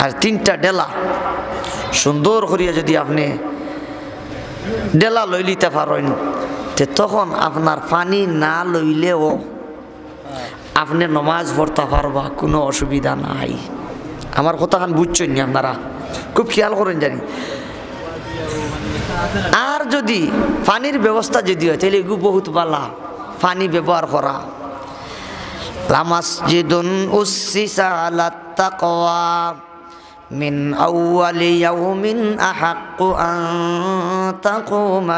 আর 3টা ডেলা সুন্দর করিয়া যদি আপনি ডেলা লই লিতে পারেন, তখন আপনার পানি না লইলেও আপনি নমাজ পড়তে পারবা, কোনো অসুবিধা নাই। আমার কথাখান বুঝছেন নি আপনারা? খুব খেয়াল করেন জানি। আর যদি পানির ব্যবস্থা যদি হয় তাহলে এগুলো বহুত বালা পানি ব্যবহার করা। লামাসজিদুন উসসিসা আলাত তাকওয়া মিন আউয়ালি ইয়াউমিন আহাক্কু আন তাকুমা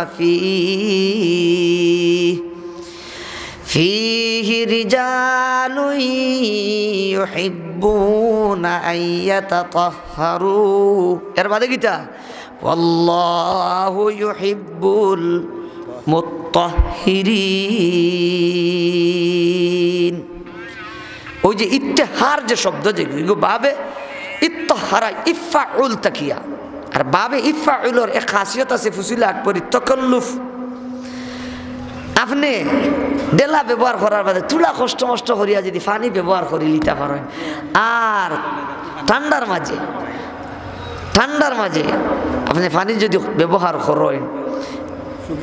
ফীহি রিজালুন ইউহিব্বুনা আন ইয়াতাতাহহারু। এর বাদে কিটা? ওয়াল্লাহু ইউহিব্বুল মুত্তাহহিরিন। ওই যে ইত্তেহার যে শব্দ, যেগুলো বাবে ইত্তহারা ইফাউল তাকিয়া, আর বাবে ইফাউলের এক খাসিয়ত আছে ফুসিলা আকবরি তকল্লুফ। আপনি ডেলা ব্যবহার করার বাদে তুলা কষ্ট মষ্ট করিয়া যদি পানি ব্যবহার করি লিতে পারেন, আর ঠান্ডার মাঝে আপনি পানি যদি ব্যবহার করেন,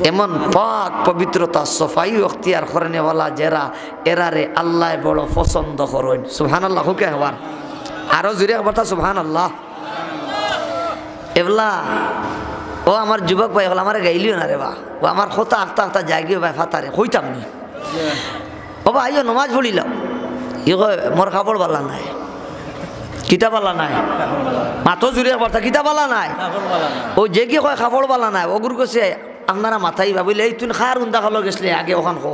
এমন পাক পবিত্রতা সফাই অখতিয়ার করেনেওয়ালা যারা, এরারে আল্লাহ বড় পছন্দ করেন। সুবহানাল্লাহ হুকে হওয়ার আরো জুড়ে একবার সুবহানাল্লাহ। এগুলা ও আমার যুবক ভাই হল আমার গাইলিও না রে বা, ও আমার কথা আঁকতা আঁকতা জায়গিও ভাই ফাতারে কইতাম নি বাবা আইও নমাজ পড়িলাম, ই কয় মোর কাপড় বালা নাই, কিতাব বালা নাই, মাথো জুড়ে একবার কিতাব বালা নাই। ও যে কি কয় কাপড় বালা নাই, ওগুর কাছে আপনারা মাথায় ভাবিলে এই তুই খার উন্দা খালো গেছলে আগে ওখান খো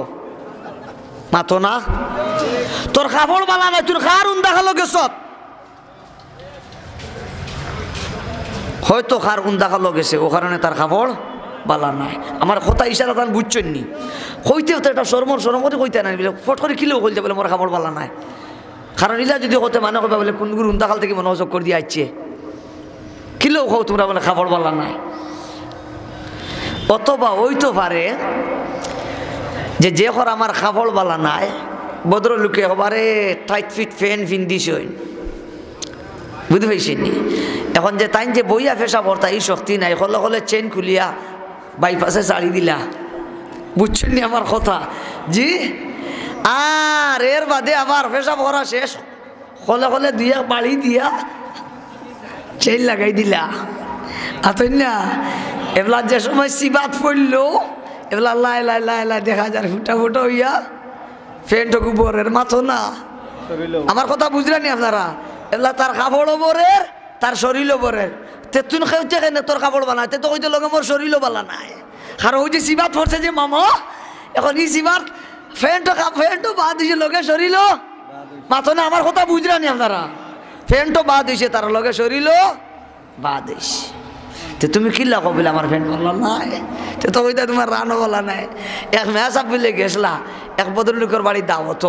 মাথো না, তোর কাপড় বালা নাই, তুই খার উন্দা খালো গেছ, হয়তো খার উন্দা খালো গেছে ও কারণে তার কাপড় বালা নাই। আমার কথা ইশারা তান বুঝছেন নি, কইতেও তো এটা সরমরে কইতে নাই, ফট করে কিলেও কইতে বলে মোর কাপড় বালা নাই। কারণ ইলা যদি হতে মানে কবে বলে কোন গুরু উন্দাখাল থেকে মনোযোগ করে দিয়ে আসছে, কিলেও খাও তোমরা বলে কাপড় বালা নাই। অথবা ওইতো পারে যে ঘর আমার কাপড় বালা নাই, ভদ্রলোকে এবারে টাইট ফিট ফ্যান ফিন্দিস বুঝতে পারছেন নি। এখন যে তাই যে বইয়া ফেসা ভর্তা এই শক্তি নাই, হলে হলে চেন খুলিয়া বাইপাসে চাড়ি দিলা, বুঝছেন নি আমার কথা জি। আর এর বাদে আবার ফেসা ভরা শেষ হলে হলে দুইয়া বাড়ি দিয়া চেন লাগাই দিলা, আতই না এগুলা যে সময় সিবাত পড়লো এগুলা লাই লাই লাই লাই দেখা যায় ফুটা ফুটা হইয়া ফ্যানটুকু বরের মাথো না। আমার কথা বুঝলেন নি আপনারা? এগুলা তার কাপড়ও বরের, তার শরীরও বরের। তেতুন খেউছে কেন তোর কাপড় বানায়, তে তো কইতে লগে মোর শরীরও বালা নাই। কারণ ওই যে সিবাত পড়ছে যে মামা, এখন এই সিবাত ফ্যানটো বাদ দিয়েছে লগে শরীরও মাথো না। আমার কথা বুঝলেন নি আপনারা? ফ্যানটো বাদ দিয়েছে, তার লগে শরীরও বাদ দিয়েছে। তো তুমি কিল্লা কবিল আমার ফ্যান বললা নাই, তো ওইটা তোমার রানও বলা নাই। এক মেয়া সাপ বলে গেছলা এক ভদ্রলোকের বাড়ি দাওয়াত,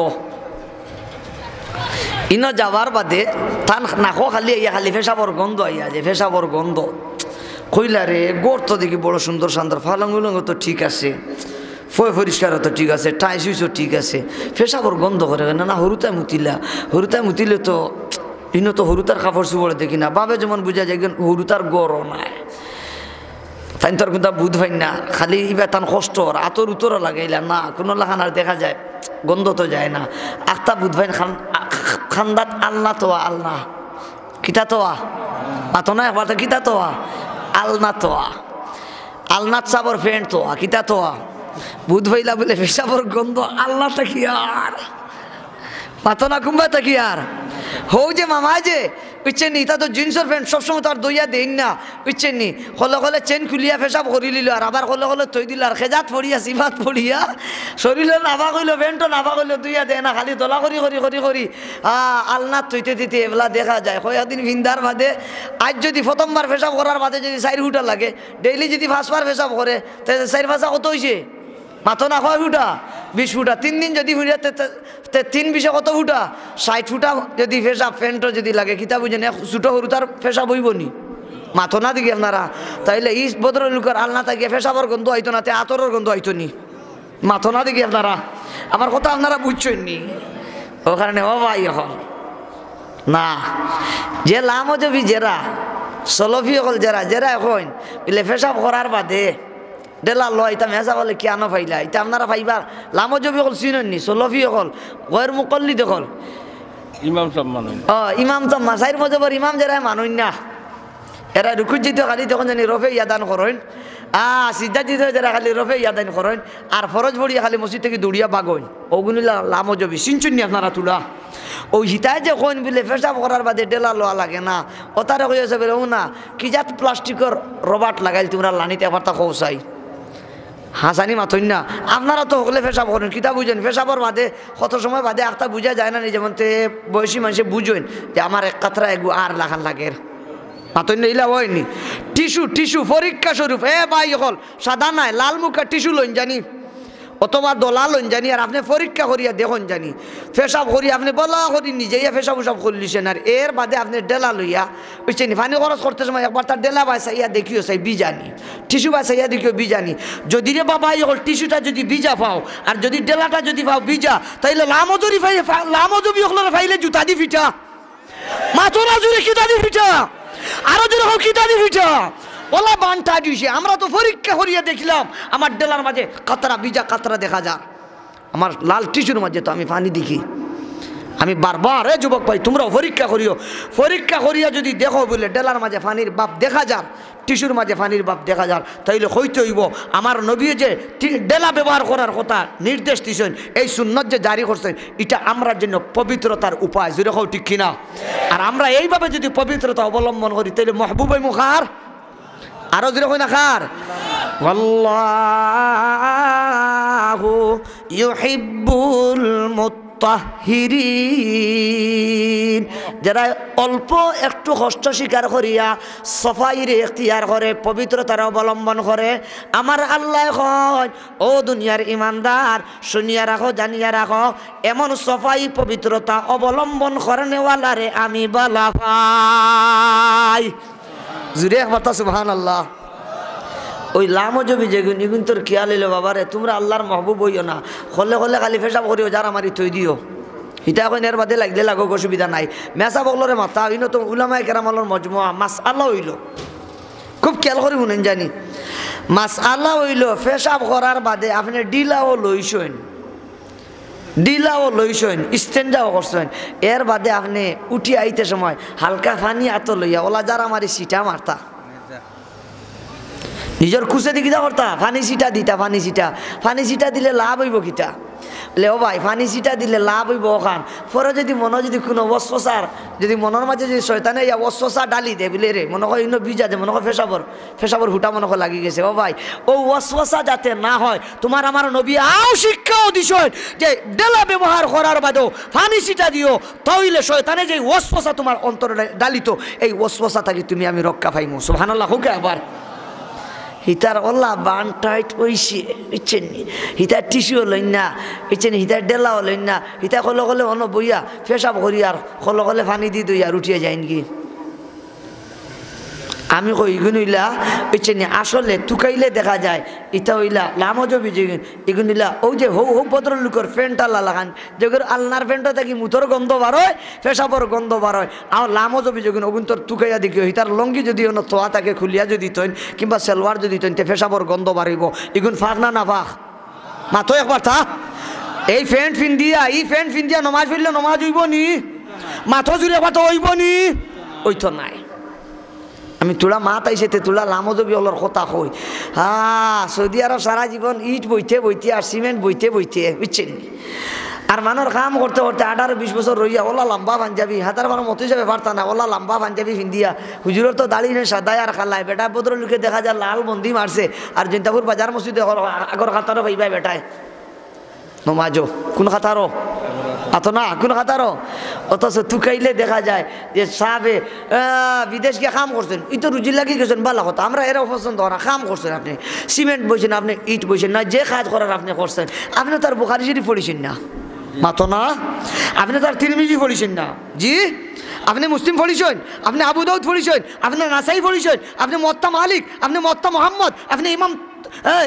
ইনো যাবার বাদে তান নাকো খালি ইয়া খালি ফেসাবর গন্ধ আইয়া যে ফেসাবর গন্ধ কইলা রে গোর তো দেখি বড় সুন্দর সুন্দর ফালাঙ্গুলঙ্গ তো ঠিক আছে, ফয় পরিষ্কারও তো ঠিক আছে, টাই সুইচও ঠিক আছে, ফেসাবর গন্ধ করে না না হরুতায় মুতিলে তো ইনো তো হরুতার কাপড় চুপড়ে দেখি না, বাবে যেমন বুঝা যায় হরুতার গরও নাই। তাই তোর কিন্তু বুধ ভাই না খালি ইবার তান কষ্ট আতর উতরও লাগাইলা না, কোনো লাগান আর দেখা যায় গন্ধ তো যায় না। আখতা বুধ ভাই খান্দাত আল্লাহ তোয়া আল্লাহ কিতা তোয়া মাতো না একবার কিতা তোয়া আলনা তোয়া আলনাথ সাবর ফ্রেন্ড তোয়া কিতা তোয়া বুধ ভাইলা বলে পেশাবর গন্ধ আল্লাহ তাকি আর মাতো না কুম্বা তাকি আর হো যে মামা যে বুঝছেন নি, তা তো জিন্সের প্যান্ট সবসময় তার দইয়া দেন না, বুঝছেন নি। হলে চেন খুলিয়া ফেসাব করি লিল আর আবার হলে থই দিল আর খেজাত পড়িয়া সিবাত পড়িয়া শরীরে নাভা কইল প্যান্টও নাভা কইল দইয়া দেয় না, খালি দলা করি আলনাথ থইতে দিতে এগুলা দেখা যায়। কয়েকদিন ভিন্দার বাদে আজ যদি প্রথমবার ফেসাব করার বাদে যদি 4 ফুটা লাগে, ডেইলি যদি 5বার ফেসাব করে তাহলে 4 5 কত হয়েছে মাথো না 6 ফুটা 20 ফুটা, 3 দিন যদি 3 20 কত ফুটা 60 ফুটা যদি ফেসাব প্যান্টও যদি লাগে কিতা বুঝেন ছোটো সরু তার ফেসাব হইব নি মাথো না দিকে আপনারা। তাইলে এই ভদ্রলোকের আলনা থাকিয়ে ফেসাবর গন্ধ হইতো না, তে আতরের গন্ধ হইতো নি মাথো না দিকে আপনারা। আমার কথা আপনারা বুঝছেন নি, ও কারণে ও ভাই এখন না যে লামজবি জেরা সলফি হল জেরা জেরা এখন বলে পেশাব করার বাদে ডেলা লয় ইতা মেসা বলে কি আনো ফাইলা ইতা আপনারা ফাইবার লামজবি হল চিননি সলফি হল গয়ের মুকল্লিদ হল ইমাম সব মানুষ ইমাম তো মাসাইর মজবর ইমাম যারা মানুষ না এরা রুকুত যেতে খালি তখন জানি রফে ইয়াদান করেন সিদ্ধা দিতে যারা খালি রফে ইয়াদান করেন আর ফরজ ভরিয়া খালি মসজিদ থেকে দৌড়িয়া বাগইন ওগুলি লামজবি চিনচুননি আপনারা তুলা ওই হিতায় যে কইন বলে পেশাব করার বাদে ডেলা লোয়া লাগে না ও তারা কইছে বলে ও না কি জাত প্লাস্টিকের রবার্ট লাগাইল তোমরা লানিতে আবার তা কৌসাই হাসানি মাথইন না আপনারা তো হলে পেশাব করেন কিতা বুঝেন পেশাবর বাদে কত সময় বাদে একটা বুঝা যায় না যেমন বয়সী মানুষে বুঝেন যে আমার এক কাতরা এগু আর লাখান লাগের মাথইন ইলা হয়নি টিস্যু টিস্যু পরীক্ষা স্বরূপ ভাই হল সাদা নাই লাল মুখা টিস্যু লইন জানি অথবা দোলা লইন জানি আর আপনি পরীক্ষা করিয়া দেখুন জানি পেশাব করিয়া আপনি বলা করি নিজেই পেশাব উসাব করলিছেন আর এর বাদে আপনি ডেলা লইয়া বুঝছেন পানি খরচ করতে সময় একবার তার ডেলা বাসাইয়া দেখিও চাই বিজানি টিস্যু বাসাইয়া দেখিও বিজানি যদি রে বাবা হল টিস্যুটা যদি বিজা পাও আর যদি ডেলাটা যদি পাও বিজা তাইলে লামজরি লামজবি হল ফাইলে জুতা দি ফিটা মাথরা জুড়ে কিতা দি ফিটা আরো জোরে হোক কিতা দি ফিটা ওলা বানটা দিয়েছে আমরা তো পরীক্ষা করিয়া দেখলাম আমার ডেলার মাঝে কাতরা বিজা কাতরা দেখা যায় আমার লাল টিস্যুর মাঝে তো আমি পানি দেখি আমি বারবার যুবক ভাই তোমরাও পরীক্ষা করিয়া যদি দেখো বলে ডেলার মাঝে পানির বাপ দেখা যার টিস্যুর মাঝে পানির বাপ দেখা যার তাইলে হইতে হইব আমার নবী যে ডেলা ব্যবহার করার কথা নির্দেশ দিয়েছেন এই সুন্নত যে জারি করছেন এটা আমরার জন্য পবিত্রতার উপায় যদি হোক ঠিক কিনা আর আমরা এইভাবে যদি পবিত্রতা অবলম্বন করি তাহলে মহবুবে মুখার আরো জোরে কই না খার আল্লাহু ইউহিব্বুল মুত্তাহিরিন যারা অল্প একটু কষ্ট স্বীকার করিয়া সফাইরে এখতিয়ার করে পবিত্রতার অবলম্বন করে আমার আল্লাহ কয় ও দুনিয়ার ইমানদার শুনিয়া রাখো জানিয়া রাখো এমন সফাই পবিত্রতা অবলম্বন করেনেওয়ালারে আমি বলা পাই জুড়ে একবার সুবহানাল্লাহ ওই লামজবি যেগুন এগুন তোর খেয়াল এলো বাবারে তোমরা আল্লাহর মহবুব হইও না হলে হলে খালি পেশাব করিও যারা মারি থই দিও হিতা এখন এর বাদে লাগলে লাগো অসুবিধা নাই মেসা বগলরে মাথা হইল তো উলামায়ে কেরামালর মজমুয়া মাস আল্লাহ হইল খুব খেয়াল করে শুনেন জানি মাস আল্লাহ হইল পেশাব করার বাদে আপনি ডিলাও লইছেন স্ট্যান্ডাও করছেন এর বাদে আপনি উঠি আইতে সময় হালকা পানি হাত লইয়া ওলা যারা মারি সিটা মারতা নিজের খুশে দি কিতা করতা পানি সিটা দিলে লাভ হইব কিতা লে ও ভাই পানি সিটা দিলে লাভ হইব ওখান পরে যদি যদি কোনো ওয়াসওয়াসার যদি মনের মাঝে যদি শয়তানে ইয়া ওয়াসওয়াসা ডালি দে বলে রে মনে হয় ইনো বিজা দে মনে হয় ফেসাবর হুটা মনে হয় লাগি গেছে ও ভাই ও ওয়াসওয়াসা যাতে না হয় তোমার আমার নবী আও শিক্ষাও দিছেন যে ডেলা ব্যবহার করার বাদেও পানি সিটা দিও তাইলে শয়তানে যে ওয়াসওয়াসা তোমার অন্তরে ডালিত এই ওয়াসওয়াসা থেকে তুমি আমি রক্ষা পাইমু সুবহানাল্লাহ হোক আবার হিতার ওল্লা বান টাইট ওইছে ইচ্ছেন হিতার টিস্যুও লইন না ইচ্ছেন হিতার ডেলাও লইন না হিতা কলে কলে অন বইয়া পেশাব করি আর কলে কলে পানি দি দই আর উঠিয়ে যায় নাকি আমি কই ইগুনিলা ইচ্ছেন আসলে তুকাইলে দেখা যায় ইটা হইলা লামজবি যেগুন এগুনিলা ও যে হৌ ভদ্রলোকের ফ্যানটা লাগান যেগুলো আলনার ফ্যানটা থাকি মুতর গন্ধ বারোয় পেশাবর গন্ধ বারোয় আর লামজবি যেগুন ওগুন তোর তুকাইয়া দেখিও হিতার লঙ্গি যদি অন্য তোয়া তাকে খুলিয়া যদি তৈন কিংবা সেলওয়ার যদি তৈন তে পেশাবর গন্ধ বাড়িব এগুন ফাঁক না ফাঁক মাথো একবার থা এই ফ্যান ফিন্দিয়া নমাজ পড়লে নমাজ হইব নি মাথো জুড়ে একবার তো হইব নি ওই তো নাই আমি তোলা মাত আইসে তোলা লামজবি হলর কথা কই সৌদি আরব সারা জীবন ইট বইতে আর সিমেন্ট বইতে বুঝছেন আর মানুষ কাম করতে 18-20 বছর রইয়া ওলা লম্বা পাঞ্জাবি হাতার মানুষ মতো হিসাবে পারতা না ওলা লম্বা পাঞ্জাবি ফিন্দিয়া হুজুরের তো দাড়ি নেই সাদায় আর খাল্লায় বেটা বদর লোকে দেখা যায় লাল বন্দি মারছে আর জিন্তাপুর বাজার মসজিদে আগর খাতারও পাইবাই বেটায় নমাজো কোন খাতারও না কোন খাতারও অথচ তুকাইলে দেখা যায় যে সাহেবে বিদেশ গিয়ে কাম করছেন ই তো রুজি লাগি গেছেন ভালো কথা আমরা এরাও পছন্দ না কাম করছেন আপনি সিমেন্ট বইছেন আপনি ইট বইছেন না যে কাজ করার আপনি করছেন আপনি তার বুখারী শরীফ পড়েছেন না মাতো না আপনি তার তিরমিজি পড়েছেন না জি আপনি মুসলিম পড়েছেন আপনি আবু দাউদ পড়েছেন আপনি নাসাই পড়েছেন আপনি মুওয়াত্তা মালিক আপনি মুওয়াত্তা মুহাম্মদ আপনি ইমাম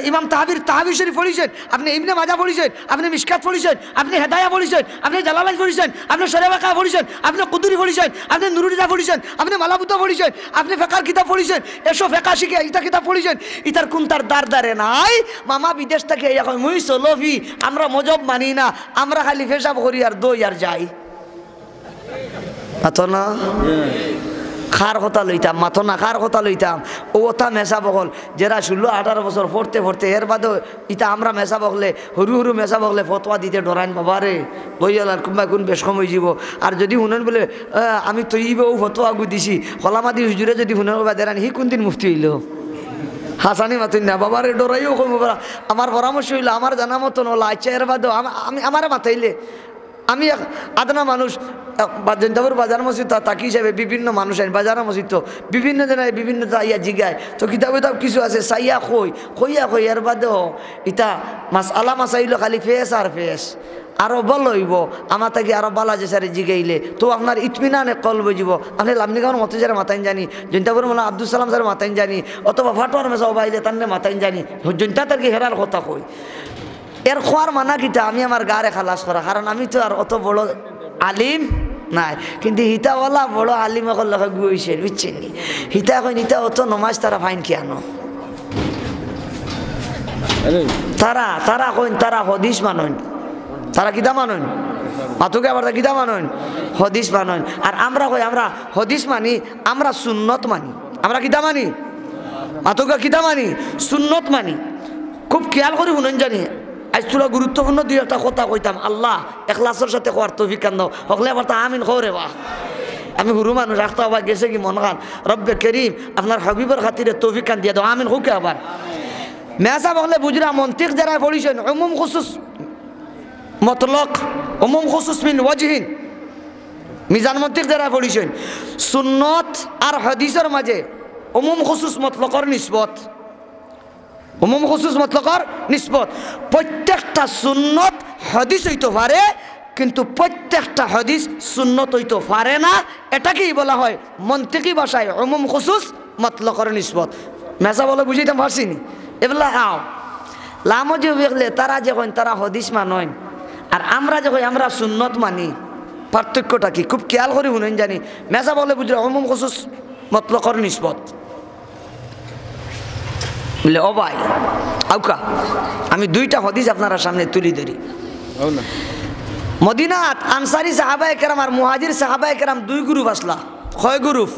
ইমাম তাহাবির শরীফ পড়িছেন, আপনি ইবনে মাজা পড়িছেন, আপনি মিশকাত পড়িছেন, আপনি হেদায়া পড়িছেন, আপনি জালালাইন পড়িছেন, আপনি শরেবাকা পড়িছেন, আপনি কুদুরি পড়িছেন, আপনি নুরুলিদা পড়িছেন, আপনি মালাবুতা পড়িছেন, আপনি ফেকার কিতাব পড়িছেন, এসো ফেকা শিখে ইতা কিতাব পড়িছেন, ইতার কোন তার দারে নাই। মামা বিদেশ থেকে এখন মুই সলফি, আমরা মজব মানি না, আমরা খালি ফেসাব করি আর দই আর যাই। মাথো না খার কথা লইতাম, মাথো না খার কথা লইতাম। ও ওটা মেসা বকল যারা 16-18 বছর পড়তে পড়তে এর বাদেও ইতা আমরা মেসা বকলে সরু মেসা বকলে ফতোয়া দিতে ডরাইন বাবারে বইয়াল আর কোনবা কোন বেশ কম হয়ে যাব। আর যদি শুনেন বলে আমি তৈবেও ফতোয়া আগু দিছি হলামাদি হুজুরে যদি শুনেন বা দেরান হি কোন দিন মুফতি হইল হাসানি মাতুন না বাবারে ডরাইও কম। আমার পরামর্শ হইল আমার জানা মতন হলো আচ্ছা এর বাদেও আমি আমার মাথাইলে আমি আদনা মানুষ জৈন্তাপুর বাজার মসজিদ তাকি হিসাবে বিভিন্ন মানুষ আইন বাজার মসজিদ তো বিভিন্ন জনের বিভিন্ন ইয়া জিগায় তো কিতাব কিছু আছে চাইয়া কইয়া এর বাদেও ইতা আলা মাসাইল খালি ফেস আর ফেস আরো বল হইব আমার তাকে আরো বালা যে স্যারে জিগাইলে তো আপনার ইতমিনানে কল বুঝব। আপনি লামনিগাঁওর মতো যারা মাতাইন জানি, জৈন্তাপুর মোলা আব্দুল সালাম স্যার মাতাইন জানি, অথবা ফাটোয়ার মেসা বাইলে তান্নে মাতাইন জানি, জৈন্তা তার কি হেরার কথা কই। এর খোয়ার মানা কিতা আমি আমার গারে খালাস করা, কারণ আমি তো আর অত বড় আলিম নাই, কিন্তু হিতাওয়ালা বড় আলিম এখন লেখা গুইছে বুঝছেন নি। হিতা এখন হিতা অত নমাজ তারা ফাইন কেন তারা কইন তারা হদিস মানন, তারা কিতা মানন মাতুকে আবার কিতা মানন হদিস মানন। আর আমরা কই আমরা হদিস মানি, আমরা সুন্নত মানি, আমরা কিতা মানি মাতুকে কিতা মানি সুন্নত মানি। খুব খেয়াল করে শুনেন জানি আজ তোরা গুরুত্বপূর্ণ দুই একটা কথা কইতাম, আল্লাহ এখলাসের সাথে কোয়ার তৌফিক কান্দ হকলে আবার তা আমিন খবরে বা আমি হুরু মানুষ রাখতে আবার গেছে কি মন খান রব্বে করিম আপনার হাবিবের খাতিরে তৌফিক কান দিয়ে দাও আমিন হুকে। আবার মেসা বকলে বুঝরা মন্তিক যারা পড়িছেন উমুম খুসুস মতলক উমুম খুসুস মিন ওয়াজহিন মিজান মন্তিক যারা পড়িছেন সুন্নত আর হাদিসের মাঝে উমুম খুসুস মতলকর নিসবত, উমুম খুসুস মতলকর নিসবত। প্রত্যেকটা সুন্নত হাদিস হইতে পারে কিন্তু প্রত্যেকটা হাদিস সুন্নত হইতে পারে না, এটাকেই বলা হয় মন্তিকি ভাষায় উমুম খুসুস মতলকর নিসবত। মেসা বলে বুঝাইতাম পারছিনি এগুলা আও লামো যে দেখলে তারা যখন তারা হাদিস মানন আর আমরা যখন আমরা সুন্নত মানি পার্থক্যটা কি খুব খেয়াল করে শুনেন জানি। মেসা বলে বুঝলে উমুম খুসুস মতলকর নিসবত বলে ও ভাই আউকা আমি দুইটা হদিস আপনারা সামনে তুলি ধরি। মদিনাত আনসারি সাহাবায়ে কেরাম আর মুহাজির সাহাবায়ে কেরাম দুই গ্রুপ আসলা, কয় গ্রুপ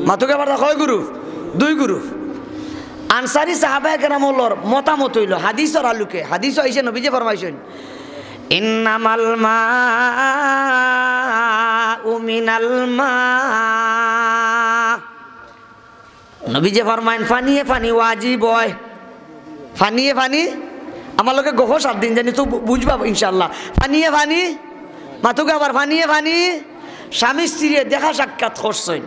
মাতুকে বার্তা কয় গ্রুপ দুই গ্রুপ। আনসারি সাহাবায়ে কেরাম হলোর মতামত হইল হাদিসের আলোকে, হাদিস আইছে নবী যে ফরমাইছেন ইন্নামাল মাউ মিনাল মা, নবী যে ফরমাইন ফানিয়ে ফানি ওয়াজিব হয়, ফানিয়ে ফানি আমার লোকে গহ 7 দিন জানি তো বুঝবা ইনশাল্লাহ। ফানিয়ে ফানি মাতুকে আবার ফানিয়ে ফানি স্বামী স্ত্রীর দেখা সাক্ষাৎ করছেন,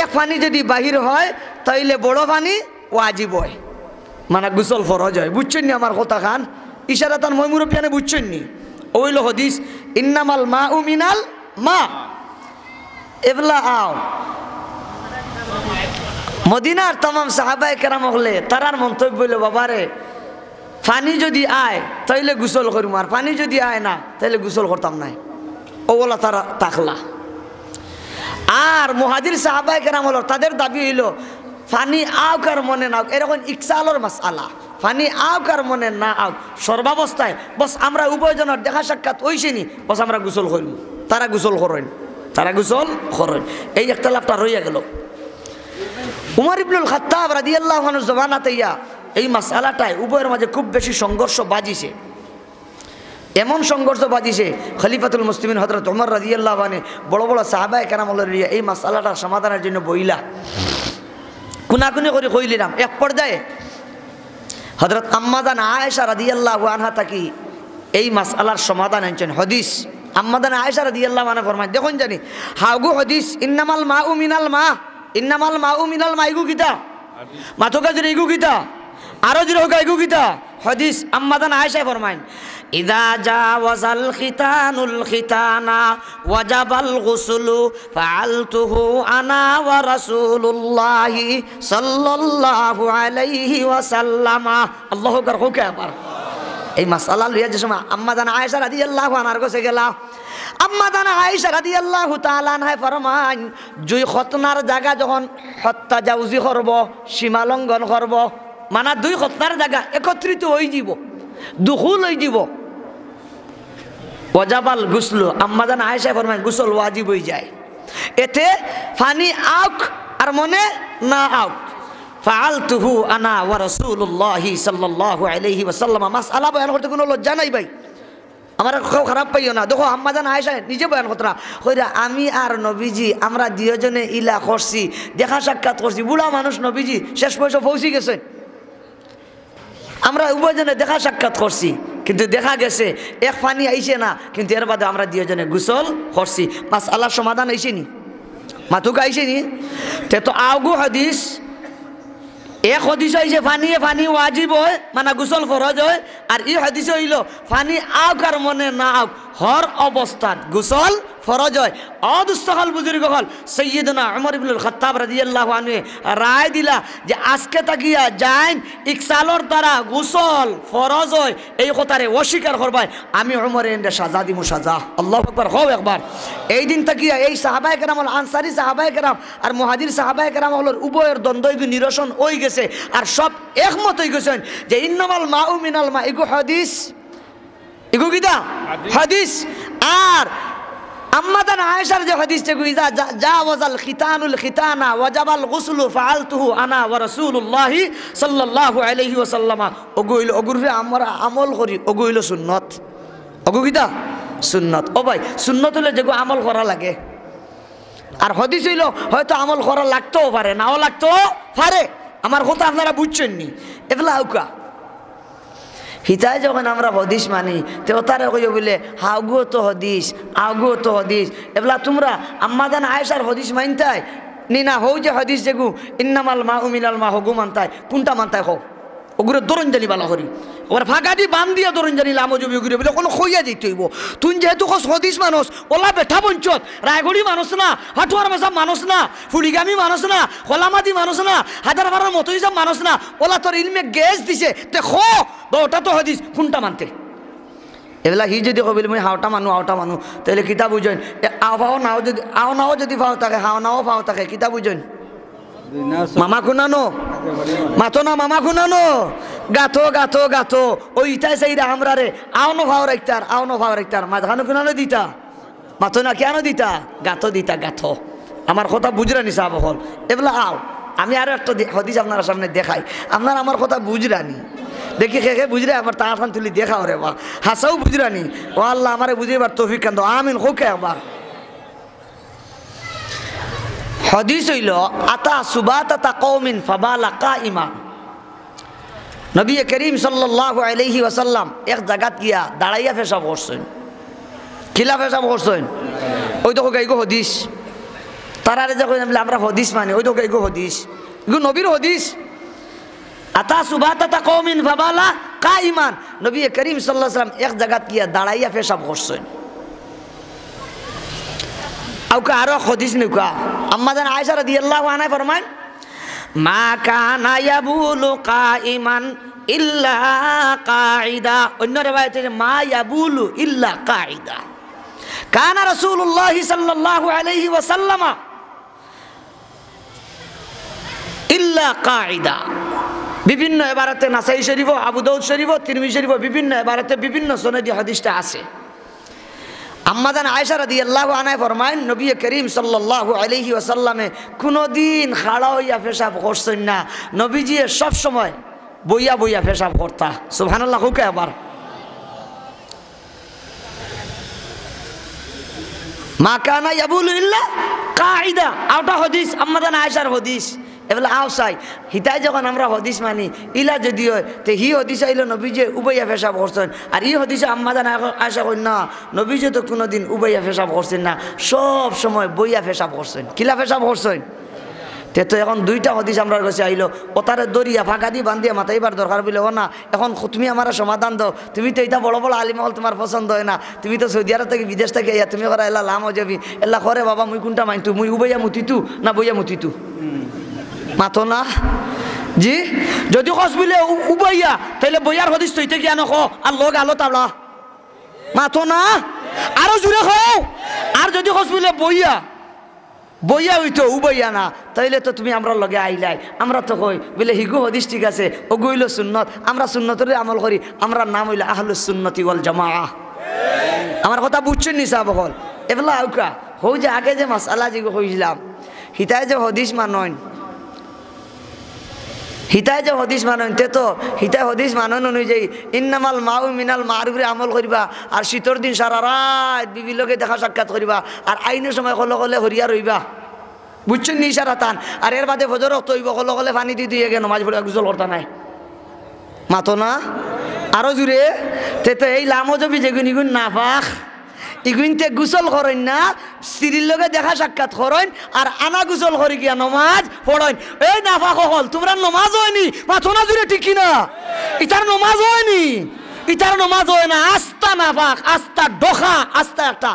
এক ফানি যদি বাহির হয় তাইলে বড় ফানি ওয়াজিব হয়, মানে গোসল ফরজ হয়। বুঝছেন নি আমার কথা খান ইশারা তার মই মুরব্বিয়ানে বুঝছেন নি ওইল হদিস ইন্নামাল মাউ মিনাল মা। এবলা আও মদিনার तमाम সাহাবায়ে কেরাম হলে তারার মন্তব্য হইল বাবারে পানি যদি আয় তাইলে গোসল করুম, আর পানি যদি আয় না তাইলে গোসল করতাম না, ওলা তারা তাকলা। আর মুহাজির সাহাবায়ে কেরাম হলো তাদের দাবি হইল পানি আউকার মনে না এরকম ইকসালর মাসআলা, পানি আউকার মনে না আউক সর্বাবস্থায় বস আমরা উভয়জনের দেখা সাক্ষাৎ হইছেনি বস আমরা গোসল করিম, তারা গোসল করেন, তারা গোসল করেন। এই ইখতিলাফটা রইয়া গেল। উমর ইবনুল খাত্তাব রাদিয়াল্লাহু আনহু জমানাতে এই মাসআলাটায় উভয়ের মাঝে খুব বেশি সংঘর্ষ বাজিছে, এমন সংঘর্ষ বাজিছে খলিফাতুল মুসলিমিন হযরত উমর রাদিয়াল্লাহু আনহু বড় বড় সাহাবায়ে কেরামদের এই মাসআলাটার সমাধানের জন্য বইলা কুনাকুনি করে কইলিলাম। এক পর্যায়ে হযরত আম্মাজান আয়েশা রাদিয়াল্লাহু আনহা তাকি এই মাসআলার সমাধান আনছেন হাদিস। আম্মাজান আয়েশা রাদিয়াল্লাহু আনহা ফরমায় দেখুন জানি হাগু হাদিস ইন্নামাল মাউ মিনাল মা, ইন্নামাল মাউ মিনাল মা ইগু কিতা মাথকা জুরে ইগু কিতা আরো জুরে হোক ইগু কিতা হাদিস আম্মাদান আয়েশা ফরমাইন ইদা জাওয়াজাল খিতানুল খিতানা ওয়াজাবাল গুসলু ফাআলতুহু আনা ওয়া রাসূলুল্লাহি সাল্লাল্লাহু আলাইহি ওয়াসাল্লাম। আল্লাহু আকবার। হোকে আবার এই মাসালা লইয়া যে সময় আম্মাদান আয়েশা রাদিয়াল্লাহু আনহার কাছে গেলা, আম্মাদান আয়েশা রাদিয়াল্লাহু তাআলা আনহা ফরমান জুই খতনার জায়গা যখন হত্যা জাউজি করব, সীমা লঙ্ঘন করব, মানে দুই খতনার জায়গা একত্রিত হয়ে যাব, দুখুল হয়ে যাব, ওয়াজাবাল গুসলু, আম্মাদান আয়েশা ফরমান গুসল ওয়াজিব হয়ে যায়। এতে ফানি আউক আর মনে না আউক। ফাআলতুহু আনা ওয়া রাসূলুল্লাহি সাল্লাল্লাহু আলাইহি ওয়াসাল্লাম। মাসআলা বয়ান করতে কোনো লজ্জা নাই ভাই, আমার কেউ খারাপ পাইও না। দেখো আম্মাদান আয়েশা নিজে বয়ান করতরা কইরা আমি আর নবীজি আমরা দুইজনে ইলা করছি, দেখা সাক্ষাৎ করছি, বুড়া মানুষ নবীজি শেষ বয়সে পৌঁছে গেছে, আমরা উভয়জনে দেখা সাক্ষাৎ করছি, কিন্তু দেখা গেছে এক পানি আইসে না, কিন্তু এর বাদে আমরা দুইজনে গোসল করছি। মাসআলার সমাধান আইসে নি, মাতুকা আইসে নি। তে তো আওগু হাদিস এক হাদিস হইছে ফানি ওয়াজিব হয় মানে গোসল ফরজ হয়, আর এই হাদিস হইল ফানি আউক আর মনে না আউক হর অবস্থাত গোসল ফরজ হয়। অদুস্তহল বুজুর্গ হল সৈয়দনা উমর ইবনুল খাত্তাব রাদিয়াল্লাহু আনহু রায় দিলা যে আজকে তাকিয়া যাইন ইকসালর দ্বারা গোসল ফরজ হয় এই কথারে অস্বীকার করবাই, আমি উমরের এন্ডে সাজা দিমু সাজা। আল্লাহু আকবার। হও একবার এই দিন তাকিয়া এই সাহাবায়ে কেরাম আনসারী সাহাবায়ে কেরাম আর মুহাজির সাহাবায়ে কেরাম হলোর উভয়ের দ্বন্দ্ব নিরসন হয়ে গেছে, আর সব একমত হয়ে গেছেন যে ইন্নামাল মাউ মিনাল মা। এগো হাদিস, এগো কিতা হাদিস। আর আম্মাদান আয়েশার যে হাদিসটা কইতা জাওয়াজাল খিতানুল খিতানা ওয়াজাবাল গুসলু ফাআলতুহু আনা ওয়া রাসূলুল্লাহি সাল্লাল্লাহু আলাইহি ওয়াসাল্লাম, ওগইল ওগুরফে আমরা আমল করি, ওগইল সুন্নত, ওগো কিতা সুন্নত। ও ভাই সুন্নত হলে যেগো আমল করা লাগে, আর হাদিস হইল হয়তো আমল করা লাগতেও পারে নাও লাগতেও পারে, আমার কথা আপনারা বুঝছেন নি। এগুলা আউকা হিতায় যখন আমরা হদিস মানি তো তারা কইও বলে হাউগো তো হদিস আউগো তো হদিস, এগুলা তোমরা আম্মাদান আয়েশার হদিস মানতাই নি না হও যে হদিস যেগু ইন্নামাল মা মিনাল মা হগু মানতাই, কোনটা মানতাই হও ওগুলো দরন জানি বালা করি, ওর ফাঁকাটি বান দিয়া দরন জানি লামজবি ওগুলো বলে কোনো খইয়া যেতে হইব। তুই যেহেতু কস হদিস মানুষ ওলা বেঠা বঞ্চত, রায়গড়ি মানুষ না, হাটুয়ার মেসা মানুষ না, ফুলিগামী মানুষ না, হলামাদি মানুষ না, হাজার বারার মতো হিসাব মানুষ না, ওলা তোর ইলমে গ্যাস দিছে তে খো ওটা তো হদিস কোনটা মানতে। এগুলা হি যদি কবিল মুই হাওটা মানু তাহলে কিতা বুঝেন আও নাও যদি আও নাও যদি পাও থাকে হাও নাও পাও থাকে কিতা বুঝেন মামা খুনানো মাতো না মামা খুনানো গাথো গাথো গাথো ওই ইটাই চাইরা আমরা রে আও নো ভাও রাখতার মাঝখানো খুনানো দিতা মাতো না কেন দিতা গাথো দিতা গাথো। আমার কথা বুঝরানি সাহেব হল এগুলা আও আমি আরো একটা হদিস আপনার সামনে দেখাই, আপনারা আমার কথা বুঝরানি দেখি খে বুঝরে আবার তাড়াতাড়ি তুলি দেখাও রে বা হাসাও বুঝরানি ও আল্লাহ আমারে বুঝিবার তৌফিক কান্দ আমিন হোকে। আবার হাদিস হইল আতা সুবাতাতা কওমিন ফাবালা কাইমা, নবী করিম সাল্লাল্লাহু আলাইহি ওয়াসাল্লাম এক জায়গাত গিয়া দাঁড়াইয়া পেশাব করছেন, কিলা পেশাব করছেন ওই তো গাইগো হদিস, তারারে যখন আমরা হদিস মানে ওই তো গাইগো হদিস, এগো নবীর হদিস। আতা সুবাতাতা কওমিন ফাবালা কাইমান, নবী করিম সাল্লাল্লাহু আলাইহি ওয়াসাল্লাম এক জায়গাত গিয়া দাঁড়াইয়া পেশাব করছেন। আউকা আরো হদিস নিকা আম্মাদান আয়েশা রাদিয়াল্লাহু আনহা ফরমান মা কানা ইয়াবুলু কাইমান ইল্লা কাঈদা, অন্য riwayate মা ইয়াবুলু ইল্লা কাঈদা, কানা রাসূলুল্লাহ সাল্লাল্লাহু আলাইহি ওয়াসাল্লাম ইল্লা কাঈদা। বিভিন্ন ইবারাতে নাসাই শরীফ, আবু দাউদ শরীফ, তিরমিজি শরীফ বিভিন্ন ইবারাতে বিভিন্ন সনদে হাদিসটা আছে। আম্মাদান আয়েশা রাদিয়াল্লাহু আনহা ফরমায়েন নবী করিম সাল্লাল্লাহু আলাইহি ওয়াসাল্লামে কোনদিন খাড়া হইয়া পেশাব করছেন না, নবীজি সব সময় বইয়া বইয়া পেশাব করতা। সুবহানাল্লাহ হুকে। আবার মা কানা ইয়াবুলু ইল্লা কাঈদা, আওটা হাদিস আম্মাদান আয়েশার হাদিস। এবেলা আও চাই হিতাই যখন আমরা হদিস মানি ইলা যদি হয় তো হি হদিস আইল নবীজে উবাইয়া পেশাব করছেন, আর ই হদিসে আম্মাদান আয়েশা কই না নবীজে তো কোনোদিন উবাইয়া পেশাব করছেন না, সব সময় বইয়া পেশাব করছেন, কিলা পেশাব করছেন। তে তো এখন দুইটা হদিস আমরা কাছে আইলো ওতারে দরিয়া ফাঁকা দিয়ে বান্ধিয়া মাথাইবার দরকার বলে ও না এখন তুমি আমার সমাধান দাও তুমি তো এটা বড় বড় আলিম হল তোমার পছন্দ হয় না তুমি তো সৌদি আরব থেকে বিদেশ থেকে ইয়া তুমি করা এলা লাম হয়ে যাবি এলা করে বাবা মুই কোনটা মানতু মুই উবইয়া মুতিতু না বইয়া মুতিতু মাথো না জি যদি কস বলে উবইয়া তাহলে বইয়ার হদিস তৈতে কি আনো কো আর লোক আলো তাবলা মাথো না আরো জুড়ে খাও আর যদি কস বলে বইয়া হইতো উবইয়া না তাইলে তো তুমি আমরা লগে আইলাই আমরা তো কই বলে হিগু হদিস ঠিক আছে ও গইল সুন্নত আমরা সুন্নতের আমল করি আমরা নাম হইলে আহলুস সুন্নতি ওয়াল জামাআহ আমার কথা বুঝছেন নি সাহেব বল এবেলা আউকা হই যে আগে যে মাসালা যেগুলো কইছিলাম হিতায় যে হদিস মানন হিতায় যে হদিস মানন তে তো হিতায় হদিস মানন অনুযায়ী ইন্নামাল মাউ মিনাল মারুফে আমল করিবা আর শীতর দিন সারা রাত বিবিলকে দেখা সাক্ষাৎ করিবা আর আইনের সময় কলে কলে হরিয়া রইবা বুঝছেন নি সারা টান আর এর বাদে ফজর রক্ত হইব কলে কলে পানি দিয়ে গে নমাজ পড়ে গুজল করতা নাই মাতো না আরো জুড়ে তে তো এই লামো জবি যেগুন ইগুন না পাখ ইগুনতে গুসল করেন না স্ত্রীর লগে দেখা সাক্ষাৎ করেন আর আনা গুসল করে গিয়া নমাজ পড়েন এই নাফা কল তোমরা নমাজ হয়নি মাথো না জুড়ে ঠিক না ইটার নমাজ হয়নি ইটার নমাজ হয় না আস্তা নাফাক আস্তা ডোখা আস্তা একটা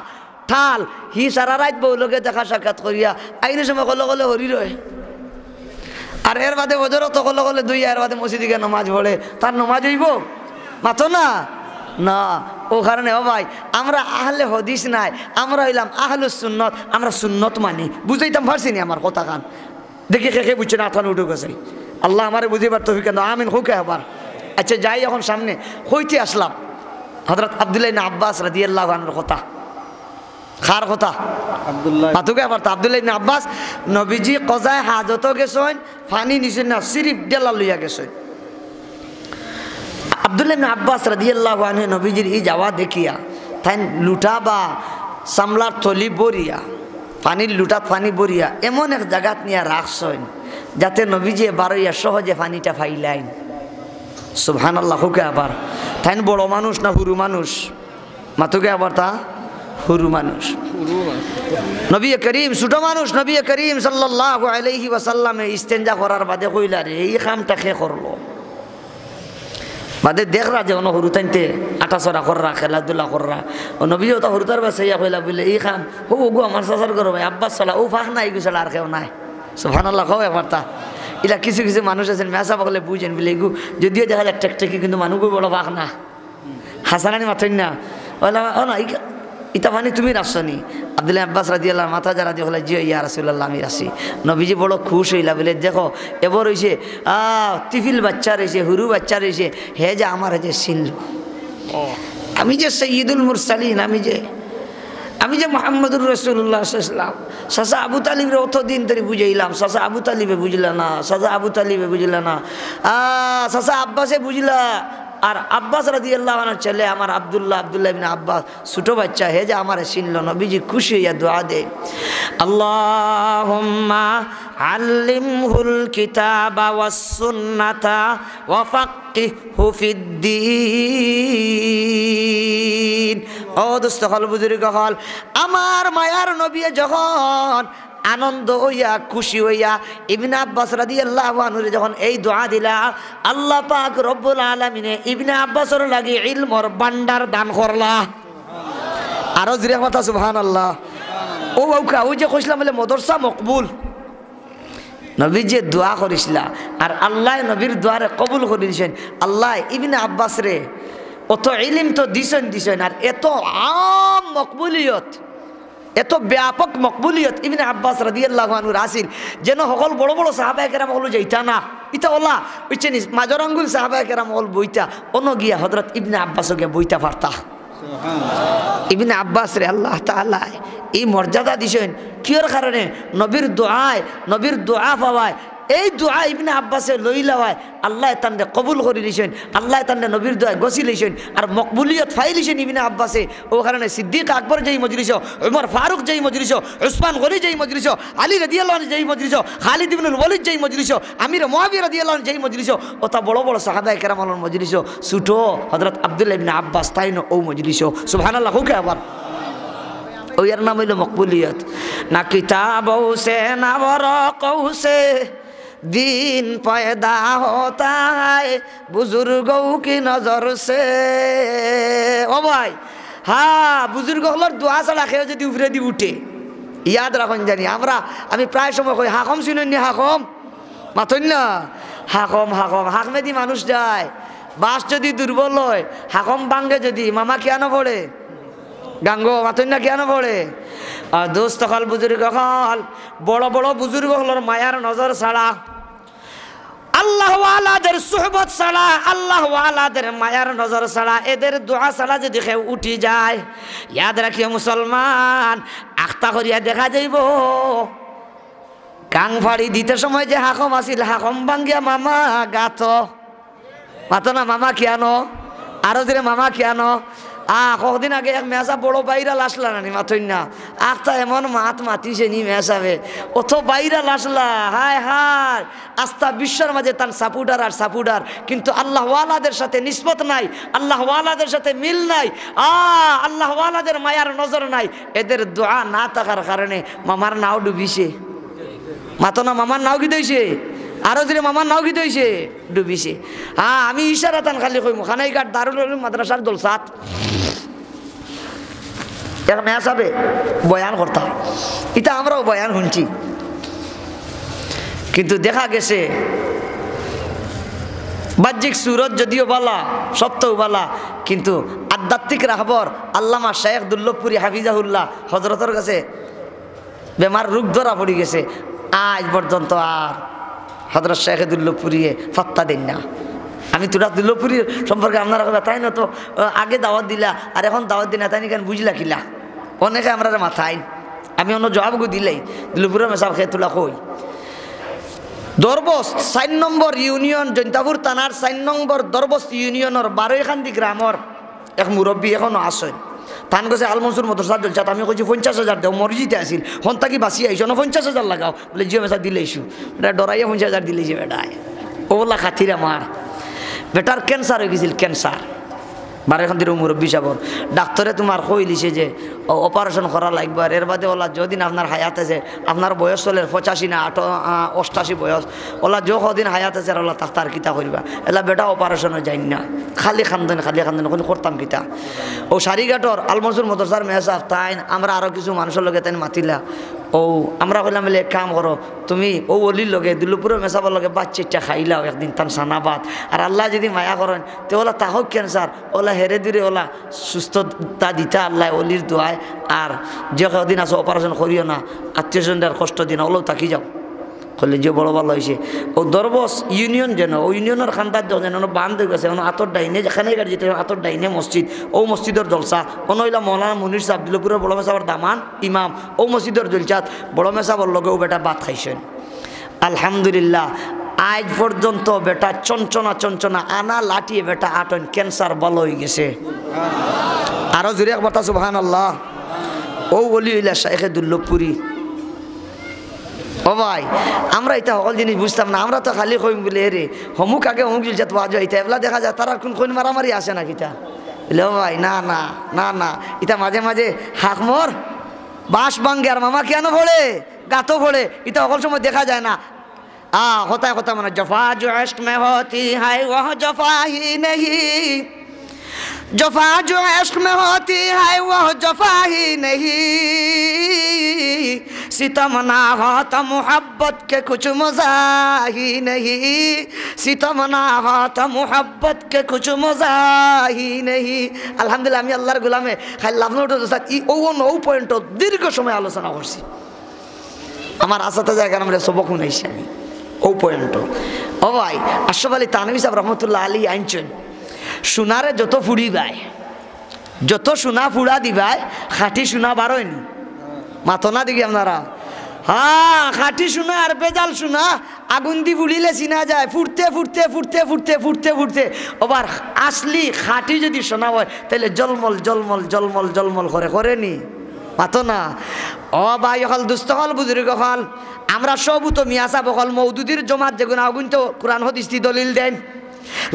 ঠাল হি সারা রাত বউ লগে দেখা সাক্ষাৎ করিয়া আইনের সময় কলে কলে হরি রয় আর এর বাদে বজর তো কলে কলে দুই এর বাদে মসজিদে গিয়ে নমাজ পড়ে তার নমাজ হইব মাথো না না ও কারণে ও ভাই আমরা আহলে হদিস নাই আমরা হইলাম আহলুস সুন্নত আমরা সুন্নত মানি বুঝাইতাম পারছি নি আমার কথা কান দেখি কে বুঝছে না আঠান উঠে গেছে আল্লাহ আমারে বুঝিবার তৌফিক দেন আমিন হুকে আবার আচ্ছা যাই এখন সামনে হইতে আসলাম হযরত আব্দুল্লাহ ইবনে আব্বাস রাদিয়াল্লাহু আনহুর কথা কার কথা আব্দুল্লাহ মাতুকে আবার আব্দুল্লাহ ইবনে আব্বাস নবীজি কজায় হাজত গেছেন পানি নিছেন না সিরিফ ডেলা লইয়া গেছেন আব্দুল্লাহ ইবনে আব্বাস রাদিয়াল্লাহু আনহু নবীজির এই যাওয়া দেখিয়া তাই লুটা বা সামলার থলি বরিয়া পানির লুটাত পানি বরিয়া এমন এক জায়গাত নিয়ে রাখছেন যাতে নবীজি বারইয়া সহজে পানিটা ফাইলাইন সুবহানাল্লাহ হুকে আবার তাই বড় মানুষ না হুরু মানুষ মাতুকে আবার তা হুরু মানুষ নবী করিম ছোট মানুষ নবী করিম সাল্লাল্লাহু আলাইহি ওয়াসাল্লামে ইস্তেঞ্জা করার বাদে কইলা রে এই কামটা কে করলো বাদে দেখরা যে অন হরু তাইতে আটাচরা কররা খেলাধুলা কররা ও নবীও তো হরুতার বাসে ইয়া কইলা বলে এই খাম ও গো আমার সাসার করো ভাই আব্বাস সালা ও ফাঁক নাই গেছিল আর কেউ নাই সুবহানাল্লাহ কও একবার তা এলা কিছু কিছু মানুষ আছেন মেসা বলে বুঝেন বলে এগু যদিও দেখা যায় টেকটেকি কিন্তু মানুষ বড় ফাঁক না হাসানানি মাথেন না ও না ইতা মানে তুমি রাসনি আব্দুল্লাহ আব্বাস রাদিয়াল্লাহু মাথা যারা দিয়ে হলে জি ইয়া রাসূলুল্লাহ আমি রাসি নবীজি বড় খুশ হইলা বলে দেখো এবার হইছে তিফিল বাচ্চা রয়েছে হুরু বাচ্চা রয়েছে হে যে আমার যে সিল আমি যে সৈয়দুল মুরসালিন আমি যে মুহাম্মদুর রাসূলুল্লাহ সাল্লাল্লাহু আলাইহি ওয়াসাল্লাম সাসা আবু তালিবের অতদিন ধরে বুঝাইলাম সাসা আবু তালিবে বুঝলা না সাসা আবু তালিবে বুঝলা না সাসা আব্বাসে বুঝলা আর আব্বাস রাদিয়াল্লাহু আনহু ছেলে আমার আব্দুল্লাহ ইবনে আব্বাস ছোট বাচ্চা হে যে আমার চিনল নবীজি খুশি হইয়া দোয়া দে আল্লাহুম্মা আল্লিমহুল কিতাবা ওয়াস সুন্নাতা ওয়া ফাক্কিহহু ফিদ্দীন ও দোস্ত হল বুজুর্গ হল আমার মায়ার নবী যখন আনন্দ হইয়া খুশি হইয়া ইবনে আব্বাস রাদিয়াল্লাহু আনহু যখন এই দোয়া দিলা আল্লাহ পাক রব্বুল আলামিনে ইবনে আব্বাসের লাগি ইলমর ভান্ডার দান করলা আরো জোরে কথা সুবহানাল্লাহ ও ওকা ওই যে কইছিলাম বলে মাদ্রাসা মকবুল নবী যে দোয়া করিসলা আর আল্লাহ নবীর দোয়ারে কবুল করে দিয়েছেন আল্লাহ ইবনে আব্বাস রে অত ইলম তো দিছেন আর এত আম মকবুলিয়ত এত ব্যাপক মকবুলিয়ত ইবনে আব্বাস রাদিয়াল্লাহু আনহু আসিল যেন সকল বড় বড় সাহাবায়ে কেরাম হলো যাইতা না ইতা ওলা বুঝছেন মাজর আঙ্গুল সাহাবায়ে কেরাম হল বইতা অন্য গিয়া হযরত ইবনে আব্বাস গিয়া বইতা পারতা সুবহানাল্লাহ ইবনে আব্বাস রে আল্লাহ তাআলা এই মর্যাদা দিছেন কিয়র কারণে নবীর দোয়া পাওয়ায় এই দোয়া ইবনে আব্বাসে লইলা হয় আল্লাহ তান্ডে কবুল করে দিয়েছেন আল্লাহ তান্ডে নবীর দোয়া গছি লইছেন আর মকবুলিয়ত ফাইলিছেন ইবনে আব্বাসে ও কারণে সিদ্দিক আকবর যেই মজলিস উমর ফারুক যেই মজলিস উসমান গনি যেই মজলিস আলী রাদিয়াল্লাহু আনহু যেই মজলিস খালিদ ইবনুল ওয়ালিদ যেই মজলিস আমির মুয়াবিয়া রাদিয়াল্লাহু আনহু যেই মজলিস ওটা বড় বড় সাহাবায়ে কেরামের মজলিস ছোট হযরত আব্দুল্লাহ ইবনে আব্বাস তাইনো ও মজলিস সুবহানাল্লাহ হুকে আবার ওইয়ার নাম হইল মকবুলিয়ত। না কিতাব সে না বরকৌ সে দিন পয়দা হতা है বুজুর্গও কি নজর সে। ও ভাই হ্যাঁ, বুজুর্গ হলোর দোয়া ছাড়া খেয়ে যদি উপরে দিয়ে উঠে, ইয়াদ রাখুন জানি আমরা। আমি প্রায় সময় কই হাকম শুনেননি, হাকম মাথন না, হাকম হাকম হাকমেদি মানুষ যায়। বাস যদি দুর্বল হয়, হাকম ভাঙ্গে যদি, মামা কেন পড়ে গাঙ্গ মাথন না কেন পড়ে। আর দোস্ত হল বুজুর্গ হল, বড় বড় বুজুর্গ হলোর মায়ার নজর ছাড়া, আল্লাহ ওয়ালাদের সুহবত ছাড়া, আল্লাহ ওয়ালাদের মায়ার নজর ছাড়া, এদের দোয়া ছাড়া যদি কেউ উঠি যায়, ইয়াদ রাখিও মুসলমান, আখতা করিয়া দেখা যাইব কাং ফাড়ি দিতে সময় যে হাকম আসিল, হাকম ভাঙ্গিয়া মামা গাত মাতো না, মামা কিয়ানো আরো যে মামা কিয়ানো। কদিন আগে এক মেসা বড় বাইরা লাসলা নানি মাথইন না, আখতা এমন মাত মাতিছে নি মেসাবে, অত বাইরা লাসলা, হায় হায় আস্তা বিশ্বর মাঝে তার সাপুডার আর সাপুডার, কিন্তু আল্লাহ ওয়ালাদের সাথে নিসবত নাই, আল্লাহ ওয়ালাদের সাথে মিল নাই, আল্লাহ ওয়ালাদের মায়ার নজর নাই। এদের দোয়া না থাকার কারণে মামার নাও ডুবিছে, মাতো না মামার নাও কি দইছে, আরো যে মামার নাও কি দইছে ডুবিছে। আমি ইশারা তান খালি কইম, খানাইঘাট দারুল উলুম মাদ্রাসার জলসাত মেয়াসাবে বয়ান করতাম, এটা আমরাও বয়ান শুনছি, কিন্তু দেখা গেছে বাহ্যিক সুরত যদিও বালা, সত্যও বালা, কিন্তু আধ্যাত্মিক রাহবর আল্লামা শেখ দুর্লভপুরি হাফিজাহুল্লাহ হজরতের কাছে বেমার রোগ ধরা পড়ে গেছে। আজ পর্যন্ত আর হজরত শেখ দুর্লভপুরিয়ে ফাত্তা দেন না। আমি তোরা দুর্লভপুরি সম্পর্কে আপনারা তাই না তো আগে দাওয়াত দিলা আর এখন দাওয়াত দিনা, তাই কেন বুঝলা কিলা অনেকে আমরা মাথায়। আমি অন্য জবাবগু দিলাই দুর্লভপুরের মেসাব খেয়ে তোলা কই দরবস্ত ৪ নম্বর ইউনিয়ন, জৈন্তাপুর থানার ৪ নম্বর দরবস্ত ইউনিয়নের ১২খান্দি গ্রামর এক মুরব্বী এখনো আসেন। তান গেছে আলমনসুর মদরসা জলচাত, আমি কইছি ৫০,০০০ দেও, মসজিদে আসিল হন তাকি বাঁচি আইসো না ৫০,০০০ লাগাও, বলে জিও মেসা দিলেইছু, এটা ডরাইয়া ৫০,০০০ দিলেছি বেটায়। ও বললা খাতির আমার বেটার ক্যান্সার হয়ে গেছিল, ক্যান্সার ১২খান্দির মুরব্বী সাবর। ডাক্তারে তোমার কই লিছে যে অপারেশন করা লাগবে, আর এর বাদে ওলা যদিন আপনার হায়াত আছে, আপনার বয়স চলে ৮৫ না ৮৮ বয়স, ওলা যে কদিন হায়াত আছে ওলা তার কিতা করবা, এলা বেটা অপারেশনে যাই না, খালি খান্দন কোনো করতাম কিতা। ও সারিঘাটর আলমনসুর মদরসার মেহসাব তাই আমরা আরও কিছু মানুষের লগে তাই মাতিলা, ও আমরা কইলাম বলে এক কাম করো তুমি ও অলির লগে দুর্লভপুরের মেসাবার লগে বাচ্চা খাইলাও একদিন তান সানাবাদ, আর আল্লাহ যদি মায়া করেন তো ওলা তাহক ক্যান্সার ওলা হেরে দূরে ওলা সুস্থতা দিতা আল্লাহ অলির দোয়ায়, আর যে কদিন আছে অপারেশন করিও না, আত্মীয়স্বজনদের কষ্ট দিন ওলাও থাকি যাও করলে যে বড় ভালো হয়েছে। ও দরবস ইউনিয়ন যেন ও ইউনিয়নের খান্দার যেন বান্ধ হয়ে গেছে, আতর ডাইনে যেখানে গাড়ি যেতে আতর ডাইনে মসজিদ, ও মসজিদের জলসা অনইলা মৌলানা মুনির সাহেব দিলপুরের বড় মেসাবর দামান ইমাম, ও মসজিদের জলসাত বড় মেসাবর লগেও বেটা ভাত খাইছেন। আলহামদুলিল্লাহ আজ পর্যন্ত বেটা চঞ্চনা আনা লাটিয়ে বেটা আটন ক্যান্সার ভালো হয়ে গেছে। আরো জোরে একবার তা সুবহানাল্লাহ। ও বলি হইলা শেখ দুর্লভপুরি। ও ভাই আমরা এটা সকল জিনিস বুঝতাম না, আমরা তো খালি কইম বলে রে হমুক আগে হমুক দিল যাত ওয়াজ হইতা এগুলা দেখা যায় তারা কোন মারামারি আসে না কিতা বলে। ও ভাই না না না না, এটা মাঝে মাঝে হাকমর বাঁশ ভাঙ্গে আর মামা কেন ভরে গাতো ভরে, এটা সকল সময় দেখা যায় না। होता মানে जफा जो इश्क में होती है वह जफा ही नहीं, जफा जो इश्क में होती है वह जफा ही नहीं, सितम ना होता मोहब्बत के कुछ मजा ही नहीं, सितम ना होता मोहब्बत के कुछ मजा ही नहीं। আলহামদুলিল্লাহ আমি আল্লাহর গোলামে খালি লাভনোটো ও পয়েন্ট দীর্ঘ সময় আলোচনা করছি, আমার আসাতে জায়গা আমরা সবক শুনাইছি আমি ও পয়েন্ট। ও ভাই আশরাফ আলী থানভী সাহেব রহমতুল্লাহ আলী আইনছেন সোনারে যত ফুড়ি বাই, যত সোনা ফুড়া দিবাই খাঁটি সোনা বারোয়নি মাথো না দেখি আপনারা। খাঁটি সোনা আর বেজাল সোনা আগুন দি ফুড়িলে চিনা যায়, ফুটতে ফুটতে ফুটতে ফুটতে ফুটতে ফুটতে আবার আসলি খাঁটি যদি সোনা হয় তাহলে জলমল জলমল জলমল জলমল করেনি মাতো না। ও ভাই হল দুস্থ হল বুজুর্গ হল, আমরা সবু তো মিয়াসা বকল মৌদুদির জমাত যেগুন আগুনতে কোরআন হদিসটি দলিল দেন,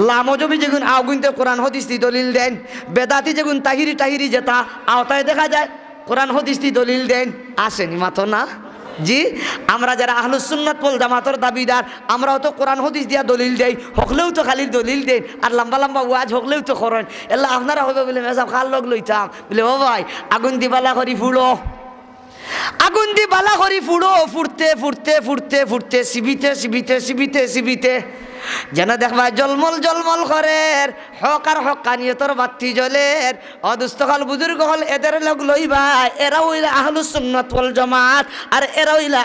লামজবি যেগুন আগুনতে কোরআন হদিসটি দলিল দেন, বেদাতি যেগুন তাহিরি যেতা আওতায় দেখা যায় কোরআন হাদিস দি দলিল দেন আসেনি মাতো না জি আমরা যারা আহলুস সুন্নাত ওয়াল জামাতের দাবিদার আমরাও তো কোরআন হাদিস দিয়া দলিল দেই হকলেও তো খালি দলিল দেন আর লম্বা লম্বা ওয়াজ হকলেও তো করেন এলা আপনারা হবে বলে মেসাব খাল লগ লইতাম বলে ও ভাই আগুন দি বালা করি ফুড়ো আগুন দি বালা করি ফুড়ো ফুটতে ফুটতে ফুটতে ফুটতে সিবিতে সিবিতে সিবিতে সিবিতে যেন দেখবা জলমল জলমল করের হক আর হকানিয়তর বাতি জ্বলের অদুস্তকাল বুজুর্গ হল এদের লগ লইবা এরা হইলা আহলুস সুন্নাত ওয়াল জামাত আর এরা হইলা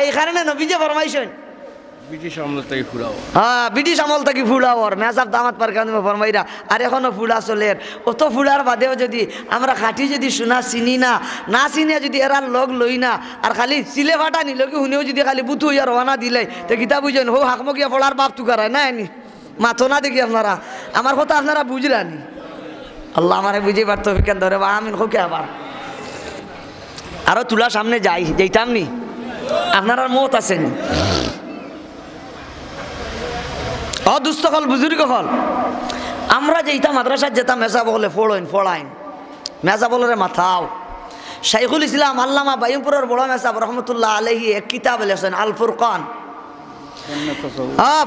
এই কারণে নবীজি ফরমাইছেন ব্রিটিশ আমল থেকে ফুরাও ব্রিটিশ আমল থেকে ফুলাওয়ার মেসাব দামাত পার কান ফরমাইরা আর এখনো ফুলা চলের অত ফুলার বাদেও যদি আমরা খাটি যদি শোনা চিনি না না চিনিয়া যদি এরা লগ লই না আর খালি চিলে ফাটা নিল কি শুনেও যদি খালি বুথু হইয়া রওনা দিলে তো কিতা বুঝেন হো হাকমকিয়া ফলার বাপ তুকারায় না এনি মাথো না দেখি আপনারা আমার কথা আপনারা বুঝলানি আল্লাহ আমারে বুঝে পারতো বিজ্ঞান ধরে বা আমিন হোকে আবার আরো তুলা সামনে যাই যেতাম নি আপনারা মত আছেন অদুস্তকল বুজুর্গ হল আমরা যেইটা মাদ্রাসার যেতাম মেসা বলে ফোড়াইন মেসা বলরে মাথাও শাইখুল ইসলাম আল্লামা বাইমপুরের বড় মেসাব রহমতুল্লাহ আলাইহি এক কিতাব লেখেন আল ফুরকান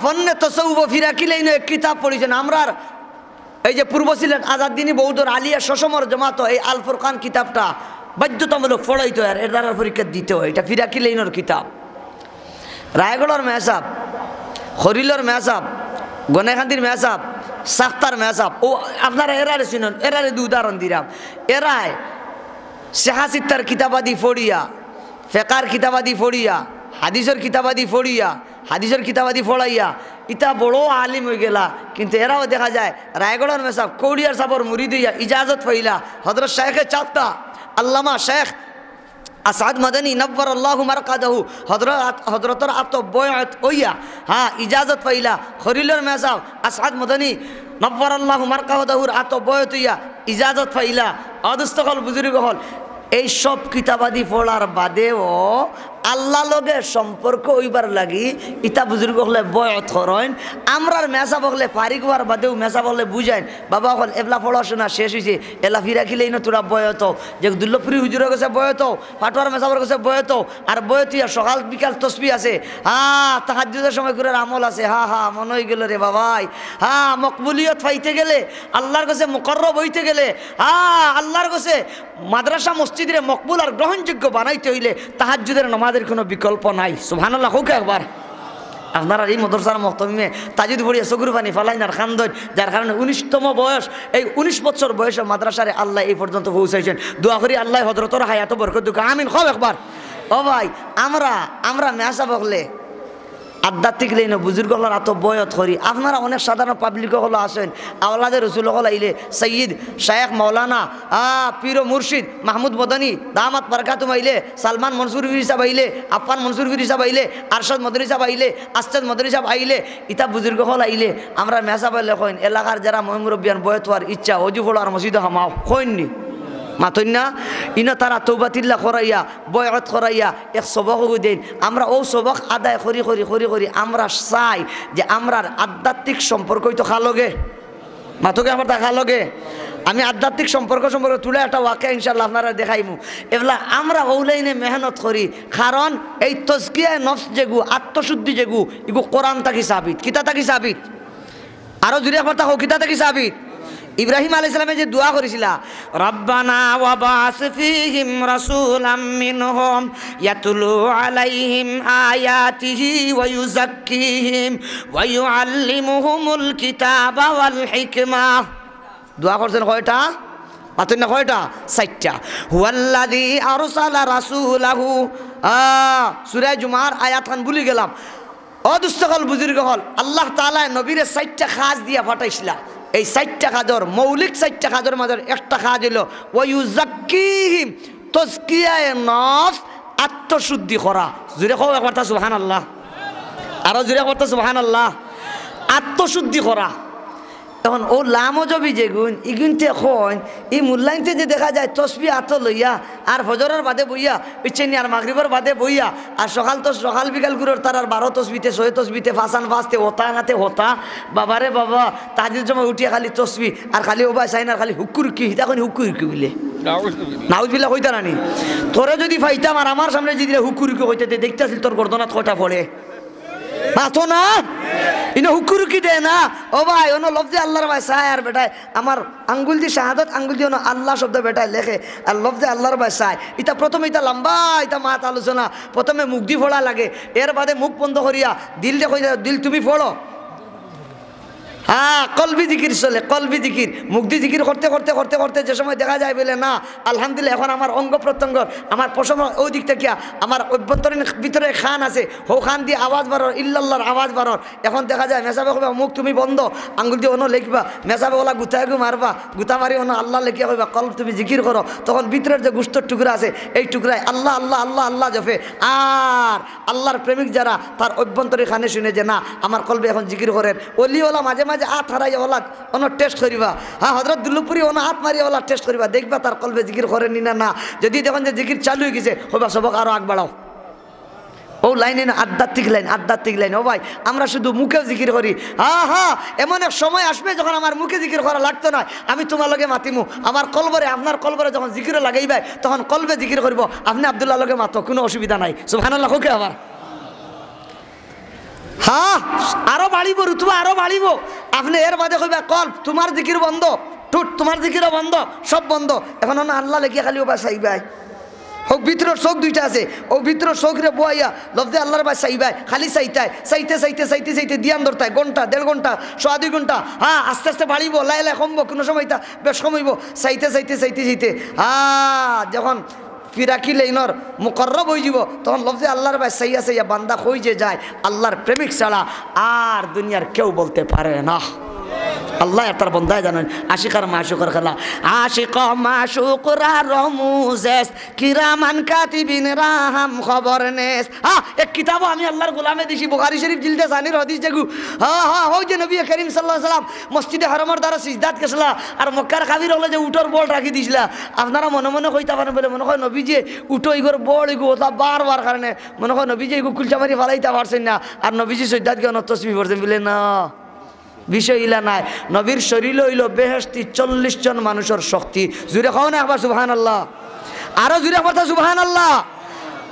ফন্নে তসৌফ ফিরাকিলেইন এক কিতাব পড়েছেন আমরা এই যে পূর্ব সিলেট আজাদদিনী বৌদ্ধর আলিয়া সসমর জমাতো এই আল ফুরকান কিতাবটা বাধ্যতামূলক পড়াইতো আর এর দ্বারা পরীক্ষা দিতে হয় এটা ফিরাকিলেইনের কিতাব রায়গড়ের মেসাব হরিলর মেসাব গনেখান্দির মেসাব সাক্তার মেসাব ও আপনারা এরারে শুনুন এরারে দু উদাহরণ দিলাম এরায় শেহাসিত্তার কিতাবাদি ফড়িয়া ফেকার কিতাবাদি ফড়িয়া হাদিসের কিতাবাদি ফড়িয়া হাদিসের কিতাবাদি ফড়াইয়া ইতা বড় আলিম হয়ে গেলা কিন্তু এরাও দেখা যায় রায়গড়ের মেসাব কৌড়িয়ার সাবর মুরিদ হইয়া ইজাজত পাইলা হযরত শেখে চাপ্তা আল্লামা শেখ আসাদ মদনী নব্বর আল্লাহ মারকাদাহু হজরতর আত্মবয়ত ওইয়া হ্যাঁ ইজাজত পাইলা খরিলর মেসাব আসাদ মদনী নব্বর আল্লাহ মারকাদাহুর আত্মবয়ত হইয়া ইজাজত পাইলা অদুস্তকল বুজুর্গ হল এই সব কিতাবাদি পড়ার বাদেও আল্লাহ লগে সম্পর্ক হইবার লাগি ইতা বুজুর্গ হলে বয়ত করেন আমরার মেসা বকলে ফারিক হওয়ার বাদেও মেসা বকলে বুঝাইন বাবা হল এবলা পড়াশোনা শেষ হয়েছে এলা ফিরা খিলেই না তোরা বয়ত যে দুর্লভপুরি হুজুরের কাছে বয়ত পাটোয়ার মেসাবর কাছে বয়ত আর বয়তিয়া সকাল বিকাল তসবি আছে তাহাজ্জুদের সময় করে আমল আছে মনে হয়ে গেল রে বাবাই মকবুলিয়ত পাইতে গেলে আল্লাহর কাছে মুকররব হইতে গেলে আল্লাহর কাছে মাদ্রাসা মসজিদে মকবুল আর গ্রহণযোগ্য বানাইতে হইলে তাহাজ্জুদের নামাজের কোনো বিকল্প নাই সুবহানাল্লাহ হোক একবার আপনারা এই মদরসার মহতমিমে তাজিদ পড়িয়া চকুর পানি ফালাইন আর খান্দন যার কারণে 19তম বয়স এই 19 বছর বয়সে মাদ্রাসারে আল্লাহ এই পর্যন্ত পৌঁছাইছেন দোয়া করি আল্লাহ হযরতর হায়াত বরকত দুকা আমিন খুব একবার ও ভাই আমরা মেসা বকলে আধ্যাত্মিক লাইনে বুজুর্গ হলার এত বয়ত করি আপনারা অনেক সাধারণ পাবলিক হলো আসেন আওলাদের রসুল হল আইলে সৈয়দ শায়েখ মৌলানা পীর মুর্শিদ মাহমুদ মদনী দামাত বরকাতুম আইলে সালমান মনসুর সাহেব আইলে আফফান মনসুর সাহেব আইলে আরশাদ মদনী সাহেব আইলে আসচাদ মদনী সাহেব আইলে ইতা বুজুর্গ হল আইলে আমরা মেসা পাইলে কইন এলাকার যারা মুরব্বিয়ান বয়ত হওয়ার ইচ্ছা অজু পড়ার মসজিদ হামাও কইননি মাতন না ইনো তারা তৌবাতিল্লা করাইয়া বয়ত করাইয়া এক সবক দেন আমরা ও সবক আদায় করি আমরা চাই যে আমরার আধ্যাত্মিক সম্পর্ক তো খালগে মাতকে আমার তা খালগে আমি আধ্যাত্মিক সম্পর্ক তুলে একটা ওয়াকে ইনশাল্লাহ আপনারা দেখাইমু এগুলা আমরা ওলাইনে মেহনত করি কারণ এই তজকিয়ায় নফস যেগু আত্মশুদ্ধি যেগু এগু কোরআন তাকি সাবিত কিতা তাকি সাবিত আরো জুড়ে কথা হোক কিতা তাকি সাবিত ইব্রাহিম আলাইহিস সালামে যে দোয়া করেছিলা রব্বানা ওয়াবাস ফীহিম রাসূলাম মিনহুম ইয়াতলু আলাইহিম আয়াতিহি ওয়া ইউযাক্কিহিম ওয়া ইউআল্লিমুহুমুল কিতাবা ওয়াল হিকমা দোয়া করছেন কয়টা পাতেন না কয়টা 4টা হুয়াল্লাযী আরসালা রাসূলাহু সূরা জুমার আয়াতখান ভুলে গেলাম অদুস্তকল বুজুর্গ হল আল্লাহ তাআলা নবীরে 4টা কাজ দিয়া পাঠাইছিলা এই 4টা কাজর মৌলিক 4টা কাজের মাঝে একটা কাজ হলো ওয়ায়ুযাক্কিহিম তাজকিয়ায়ে নফস আত্মশুদ্ধি করা জুরে কও একবার সুবহানাল্লাহ আরো জুরে কও সুবহানাল্লাহ আত্মশুদ্ধি করা এখন ও লামজবি যেগুন ইগুনতে এখন এই মূল্যায়নতে যে দেখা যায় তসবি আত লইয়া আর ফজরের বাদে বইয়া পিছেনি আর মাগরিবের বাদে বইয়া আর সকাল বিকাল গুলোর তার আর 12 তসবিতে 6 তসবিতে ফাসান ফাসতে হতা নাতে হতা বাবারে বাবা তাহাজ্জুদ সময় উঠিয়া খালি তসবি আর খালি ওবা সাইন আর খালি হুকুর কি হিতা কোন হুকুর কি বলে নাউজুবিল্লাহ হইতা নানি তোরে যদি পাইতাম আর আমার সামনে যদি হুকুরুকি হইতে দেখতেছিল তোর গর্দনাত কয়টা পড়ে মাথো না ইনো হুকুরুকি দে না ও ভাই ওনো লফজে আল্লাহর ভাই চায় আর বেটায় আমার আঙ্গুল দিয়ে শাহাদত আঙ্গুল দিয়ে আল্লাহ শব্দ বেটায় লেখে আর লফজে আল্লাহর ভাই চায় এটা প্রথমে এটা লম্বা এটা মাত আলোচনা প্রথমে মুখ দিয়ে ফোড়া লাগে এর বাদে মুখ বন্ধ করিয়া দিল দেখো দিল তুমি ফোড়ো হ্যাঁ কলবি জিকির চলে কলবি জিকির মুখ দিয়ে জিকির করতে করতে করতে করতে যে সময় দেখা যায় বলে না আলহামদুলিল্লাহ এখন আমার অঙ্গ প্রত্যঙ্গ আমার পশম ওই দিক থেকে আমার অভ্যন্তরীণ ভিতরে খান আছে হো খান দিয়ে আওয়াজ বাড়র ইল্লাল্লাহর আওয়াজ বাড়র এখন দেখা যায় মেসাবে কইবা মুখ তুমি বন্ধ আঙ্গুল দিয়ে অন্য লিখবা মেসাবে ওলা গুতায় মারবা গুতা মারি অন্য আল্লাহ লিখিয়া কইবা কলব তুমি জিকির করো তখন ভিতরের যে গুস্তর টুকরা আছে এই টুকরায় আল্লাহ আল্লাহ আল্লাহ আল্লাহ জপে আর আল্লাহর প্রেমিক যারা তার অভ্যন্তরীণ খানে শুনে যে না আমার কলবে এখন জিকির করেন অলিওয়ালা মাঝে মাঝে হাত হারাই ওলা অন্য টেস্ট করিবা হ্যাঁ হজরত দুল্লুপুরি অন্য হাত মারি ওলা টেস্ট করিবা দেখবা তার কলবে জিকির করেনি না না যদি দেখুন যে জিকির চালু হয়ে গেছে হইবা সবক আরো আগ বাড়াও ও লাইনে না আধ্যাত্মিক লাইন ও ভাই আমরা শুধু মুখেও জিকির করি হ্যাঁ এমন এক সময় আসবে যখন আমার মুখে জিকির করা লাগতো না আমি তোমার লগে মাতিমু আমার কলবরে আপনার কলবরে যখন জিকিরে লাগাইবাই তখন কলবে জিকির করবো আপনি আব্দুল্লাহ লগে মাতো কোনো অসুবিধা নাই সুবহানাল্লাহ হোকে আবার হ্যাঁ আরো বাড়িব রুতবা আরো বাড়িব আপনি এর বাদে কইবা কল তোমার জিকির বন্ধ টুট তোমার জিকিরও বন্ধ সব বন্ধ এখন আল্লাহ লেখিয়া খালি ওবা চাইবাই হোক ভিতরের চোখ দুইটা আছে ও ভিতরের চোখরে বইয়া লফজে আল্লাহর বাই চাইবাই খালি চাইতে দিয়ান ধরতায় ঘন্টা 1.5 ঘন্টা 2.5 ঘন্টা হ্যাঁ আস্তে আস্তে বাড়িব লাই কমবো কোনো সময় বেশ কমাইব চাইতে যখন ফিরাকি লাইনর মুকররব হয়ে যাব তখন লফজে আল্লাহর ভাই সাইয়া বান্দা হয়ে যে যায় আল্লাহর প্রেমিক ছাড়া আর দুনিয়ার কেউ বলতে পারে না আল্লাহ তার বন্দায় জানেন আশিকার মাশুকর খেলা আশিক মাশুকরা রমুজেস কিরামান কাতিবিন রাহাম খবর নেস এক কিতাব আমি আল্লাহর গোলামে দিছি বুখারী শরীফ জিলদে জানির হাদিস জাগু ওই যে নবী করিম সাল্লাল্লাহু আলাইহি সাল্লাম মসজিদে হারামের দ্বারা সিজদাত গেছলা আর মক্কার কাবির হলে যে উটোর বল রাখি দিছিলা আপনারা মনে মনে কইতা পারেন বলে মনে হয় নবী যে উটো ইগর বল ইগো ওটা বারবার কারণে মনে হয় নবী যে ইগো কুলচা মারি ফালাইতা পারছেন না আর নবীজি সিজদাত গিয়ে তসবিহ পড়ছেন বলে না বিষয় ইলা নাই নবীর শরীর হইল বেহেশতি 40 জন মানুষের শক্তি জুড়ে খাও না একবার সুবহানাল্লাহ আরো জুড়ে কথা সুবহানাল্লাহ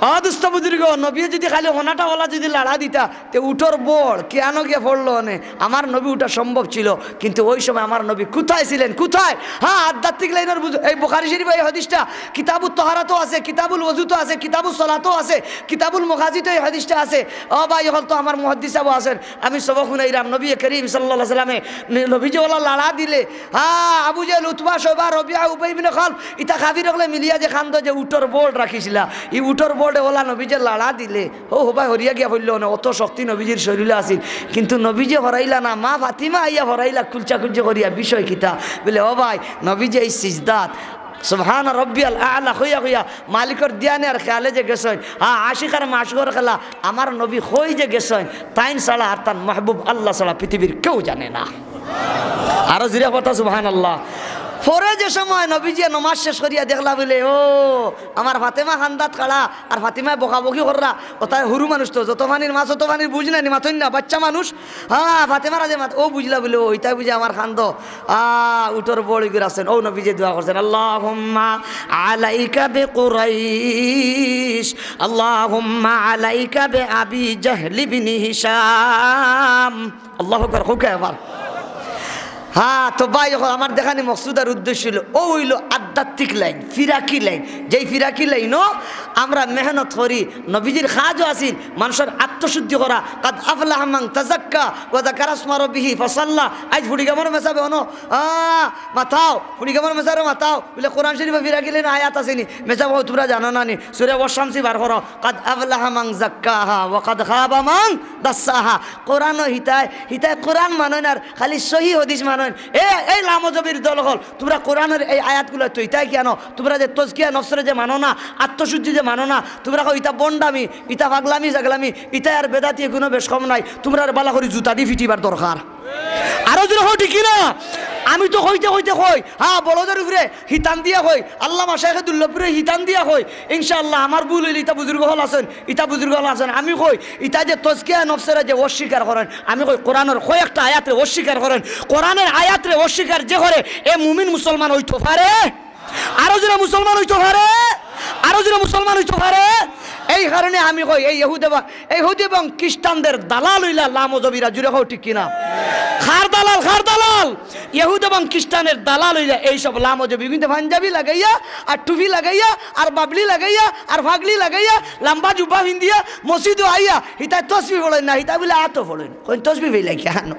অদুস্ত বুজুর্গ নবী যদি খালি হোনাটা ওলা যদি লাড়া দিতা তে উঠোর বড় কেন গিয়ে পড়লো অনে আমার নবী উঠা সম্ভব ছিল কিন্তু ওই সময় আমার নবী কোথায় ছিলেন কোথায় হ্যাঁ আধ্যাত্মিক লাইনের এই বুখারী শরীফ এই হাদিসটা কিতাবুত তাহারাতও আছে কিতাবুল ওযুতো আছে কিতাবুস সালাতও আছে কিতাবুল মুগাজিতে এই হাদিসটা আছে ও ভাই হল তো আমার মুহাদ্দিস সাহেব আছেন আমি সবক শুনাইলাম নবী করিম সাল্লাল্লাহু আলাইহি সাল্লামে নবী যে ওলা লাড়া দিলে হ্যাঁ আবু জাহল উতবা শাইবা রবিয়া উবাই ইবনে খালফ ইতা কাফির হলে মিলিয়া যে খান্দ যে উঠোর বড় রাখিছিলা এই উঠোর বড়ে ওলা নবীজে লাড়া দিলে ও ভাই হরিয়া গিয়া হইল না অত শক্তি নবীজির শরীরে আছিল কিন্তু নবীজে হরাইলা না মা ফাতিমা আইয়া হরাইলা কুলচা করিয়া বিষয় কিতা বলে ও ভাই নবীজে এই সিজদাত সুবহান রব্বিয়াল আলা হইয়া মালিকর দিয়ানে আর খেয়ালে যে গেছেন আশিকার মাশগুর খেলা আমার নবী হই যে গেছেন তাইন ছাড়া আর তার মাহবুব আল্লাহ ছাড়া পৃথিবীর কেউ জানে না আরো জিরা কথা সুবহানাল্লাহ পরে যে সময় নবীজি নমাজ শেষ করিয়া দেখলা বলে ও আমার ফাতেমা খান্দাত কাড়া আর ফাতিমায় বকাবকি কররা ও তাই হুরু মানুষ তো যত পানির মাছ অত পানির বুঝ না মাথইন না বাচ্চা মানুষ ফাতেমার আজ ও বুঝলা বলে ওইটাই বুঝে আমার খান্দ উঠোর বড়ি করে আসছেন ও নবীজি দোয়া করছেন আল্লাহুম্মা আলাইকা বে কুরাইশ আল্লাহুম্মা আলাইকা বে আবি জাহল ইবনে হিশাম আল্লাহু আকবার হুকে আবার হ্যাঁ তো ভাই আমার দেখানি মকসুদার উদ্দেশ্য ছিল ও হইল আধ্যাত্মিক লাইন ফিরাকি লাইন যেই ফিরাকি লাইনও আমরা মেহনত করি নবীজির খাজও আসিল মানুষের আত্মশুদ্ধি করা কাদ আফলাহ মান তাযাক্কা ওয়া যাকারা ইসমা রাব্বিহি ফাসাল্লা আজ ফুড়ি গামর মেসাবে অনো মাথাও ফুড়ি গামর মেসারে মাথাও বলে কোরআন শরীফে ফিরাকি লাইন আয়াত আসেনি মেসাবে তোমরা জানো না নি সূরা ওয়াশামসি বার করো কাদ আফলাহ মান যাক্কাহা ওয়া কাদ খাবা মান দাসাহা কোরআন হিতায় কোরআন মাননার খালি সহি হাদিস মানন এই লামজবির দল হল তোমরা কোরআনের এই আয়াতগুলো তো ইতাই কেন তোমরা যে তজকিয়া নফসরে যে মানো না আত্মশুদ্ধি যে মানো না তোমরা ইতা বন্ডামি ইতা পাগলামি জাগলামি ইতা আর বেদাতি কোনো বেশ কম নাই তোমরা আর বালা করে জুতা দিয়ে ফিটিবার দরকার আরো যদি হয় ঠিক না আমি তো হইতে কই হ্যাঁ বলদের উপরে হিতান দিয়া কই আল্লামা শাইখে দুল্লভপুরে হিতান দিয়া কই ইনশাআল্লাহ আমার ভুল হইলে ইতা বুজুর্গ হল আছেন আমি কই ইতা যে তজকিয়া নফসরে যে অস্বীকার করেন আমি কই কোরআনের কয়েকটা আয়াতে অস্বীকার করেন কোরআনের আয়াতে অস্বীকার যে করে এ মুমিন মুসলমান হইতে পারে আরো যারা মুসলমান হইতে পারে, আরো যারা মুসলমান হইতে পারে। এই কারণে আমি কই এই ইহুদি এবং খ্রিস্টানদের দালাল হইলা লামজবিরা, জুড়ে কও ঠিক কিনা? খার দালাল ইহুদ এবং খ্রিস্টানের দালাল হইলা এইসব লামজবি, কিন্তু পাঞ্জাবি লাগাইয়া আর টুপি লাগাইয়া আর বাবলি লাগাইয়া আর ফাগলি লাগাইয়া লম্বা জুব্বা পিন্দিয়া মসজিদে আইয়া হিতা তসবি পড়েন না, হিতা বলে আতো পড়েন, কই তসবি ফেলাই কেন?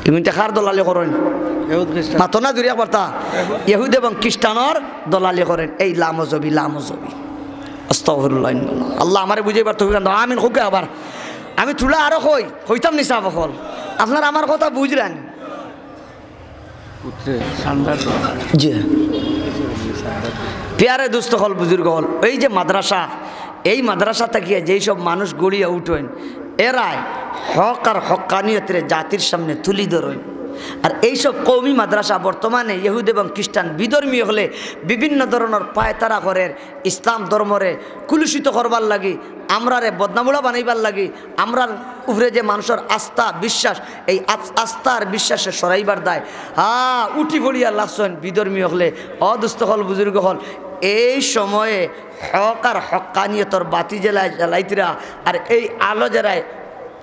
কিন্তু খার দলালি করেন মাতো না জুড়িয়া বার্তা, ইহুদ এবং খ্রিস্টানর দলালি করেন এই লামজবি। আস্তাগফিরুল্লাহ, আল্লাহ আমারে বুঝাই পারতো আমিন হোকে। আবার আমি তুলা আরো হইতাম নিসা বকল, আপনার আমার কথা বুঝলেন? জি প্যারে দুস্থ হল বুজুর্গ হল, এই যে মাদ্রাসা, এই মাদ্রাসা থেকে যেই সব মানুষ গড়িয়া উঠেন, এরাই হক আর হক্কানিয়তের জাতির সামনে তুলি ধরেন। আর এইসব কৌমি মাদ্রাসা বর্তমানে ইহুদ এবং খ্রিস্টান বিধর্মী হলে বিভিন্ন ধরনের পায়তারা করেন, ইসলাম ধর্মরে কুলুষিত করবার লাগি, আমরারে বদনামুড়া বানাইবার লাগি, আমরার উপরে যে মানুষের আস্থা বিশ্বাস, এই আস্থা আর বিশ্বাসে সরাইবার দায় উঠি পড়িয়া লাগছেন বিধর্মী হলে। অদুস্থ হল বুজুর্গ হল, এই সময়ে হক আর হক্কানিয়তর বাতি জ্বালাইতিরা আর এই আলো জেলায়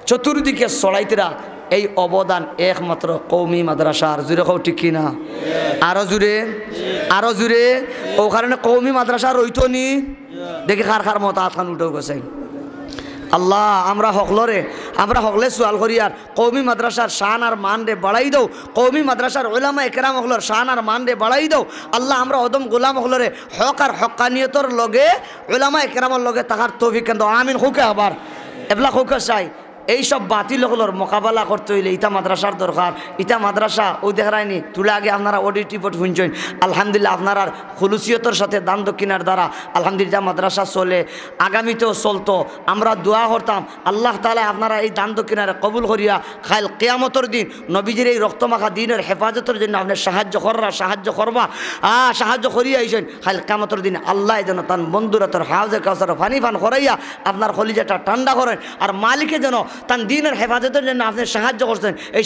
চতুর্দিকে চড়াইতিরা, এই অবদান একমাত্র কৌমি মাদ্রাসার। জুড়ে কও ঠিক কিনা? আরো জুড়ে ও কারণে কৌমি মাদ্রাসা রইত নি। দেখি খার মত আতখান উঠেও গেছে। আল্লাহ আমরা হকলে সোয়াল করি আর কৌমি মাদ্রাসার শান আর মান রে বাড়াই দাও, কৌমি মাদ্রাসার ওলামা একরাম হকলর শান আর মান রে বাড়াই দাও। আল্লাহ আমরা অদম গোলাম হকলরে হক আর হক্কানিয়তর লগে ওলামা একরামর লগে তাহার তৌফিক কেন দাও। আমিন হোকে। আবার এবলা হোকে চাই এইসব বাতিল হকলর মোকাবেলা করতে হইলে ইটা মাদ্রাসার দরকার। ইটা মাদ্রাসা ও দেখায়নি তুলে আগে আপনারা অডিট রিপোর্ট শুনছেন, আলহামদুলিল্লাহ আপনার খুলুসিয়তর সাথে দান দক্ষিণার দ্বারা আলহামদুলিল্লাহ মাদ্রাসা চলে, আগামীতেও চলতো। আমরা দোয়া করতাম আল্লাহ তাআলা আপনারা এই দান দক্ষিণারে কবুল করিয়া খাইল কিয়ামতের দিন নবীজির এই রক্তমাখা দিনের হেফাজতের জন্য আপনি সাহায্য করবা সাহায্য করিয়া আইসেন। খাইল কিয়ামতের দিন আল্লাহ যেন তার বন্ধুরা হাউজে কাউসার ফানি ফান করাইয়া আপনার কলিজাটা ঠান্ডা করেন, আর মালিকে যেন তার দিনের হেফাজতের জন্য আপনি সাহায্য করছেন। এই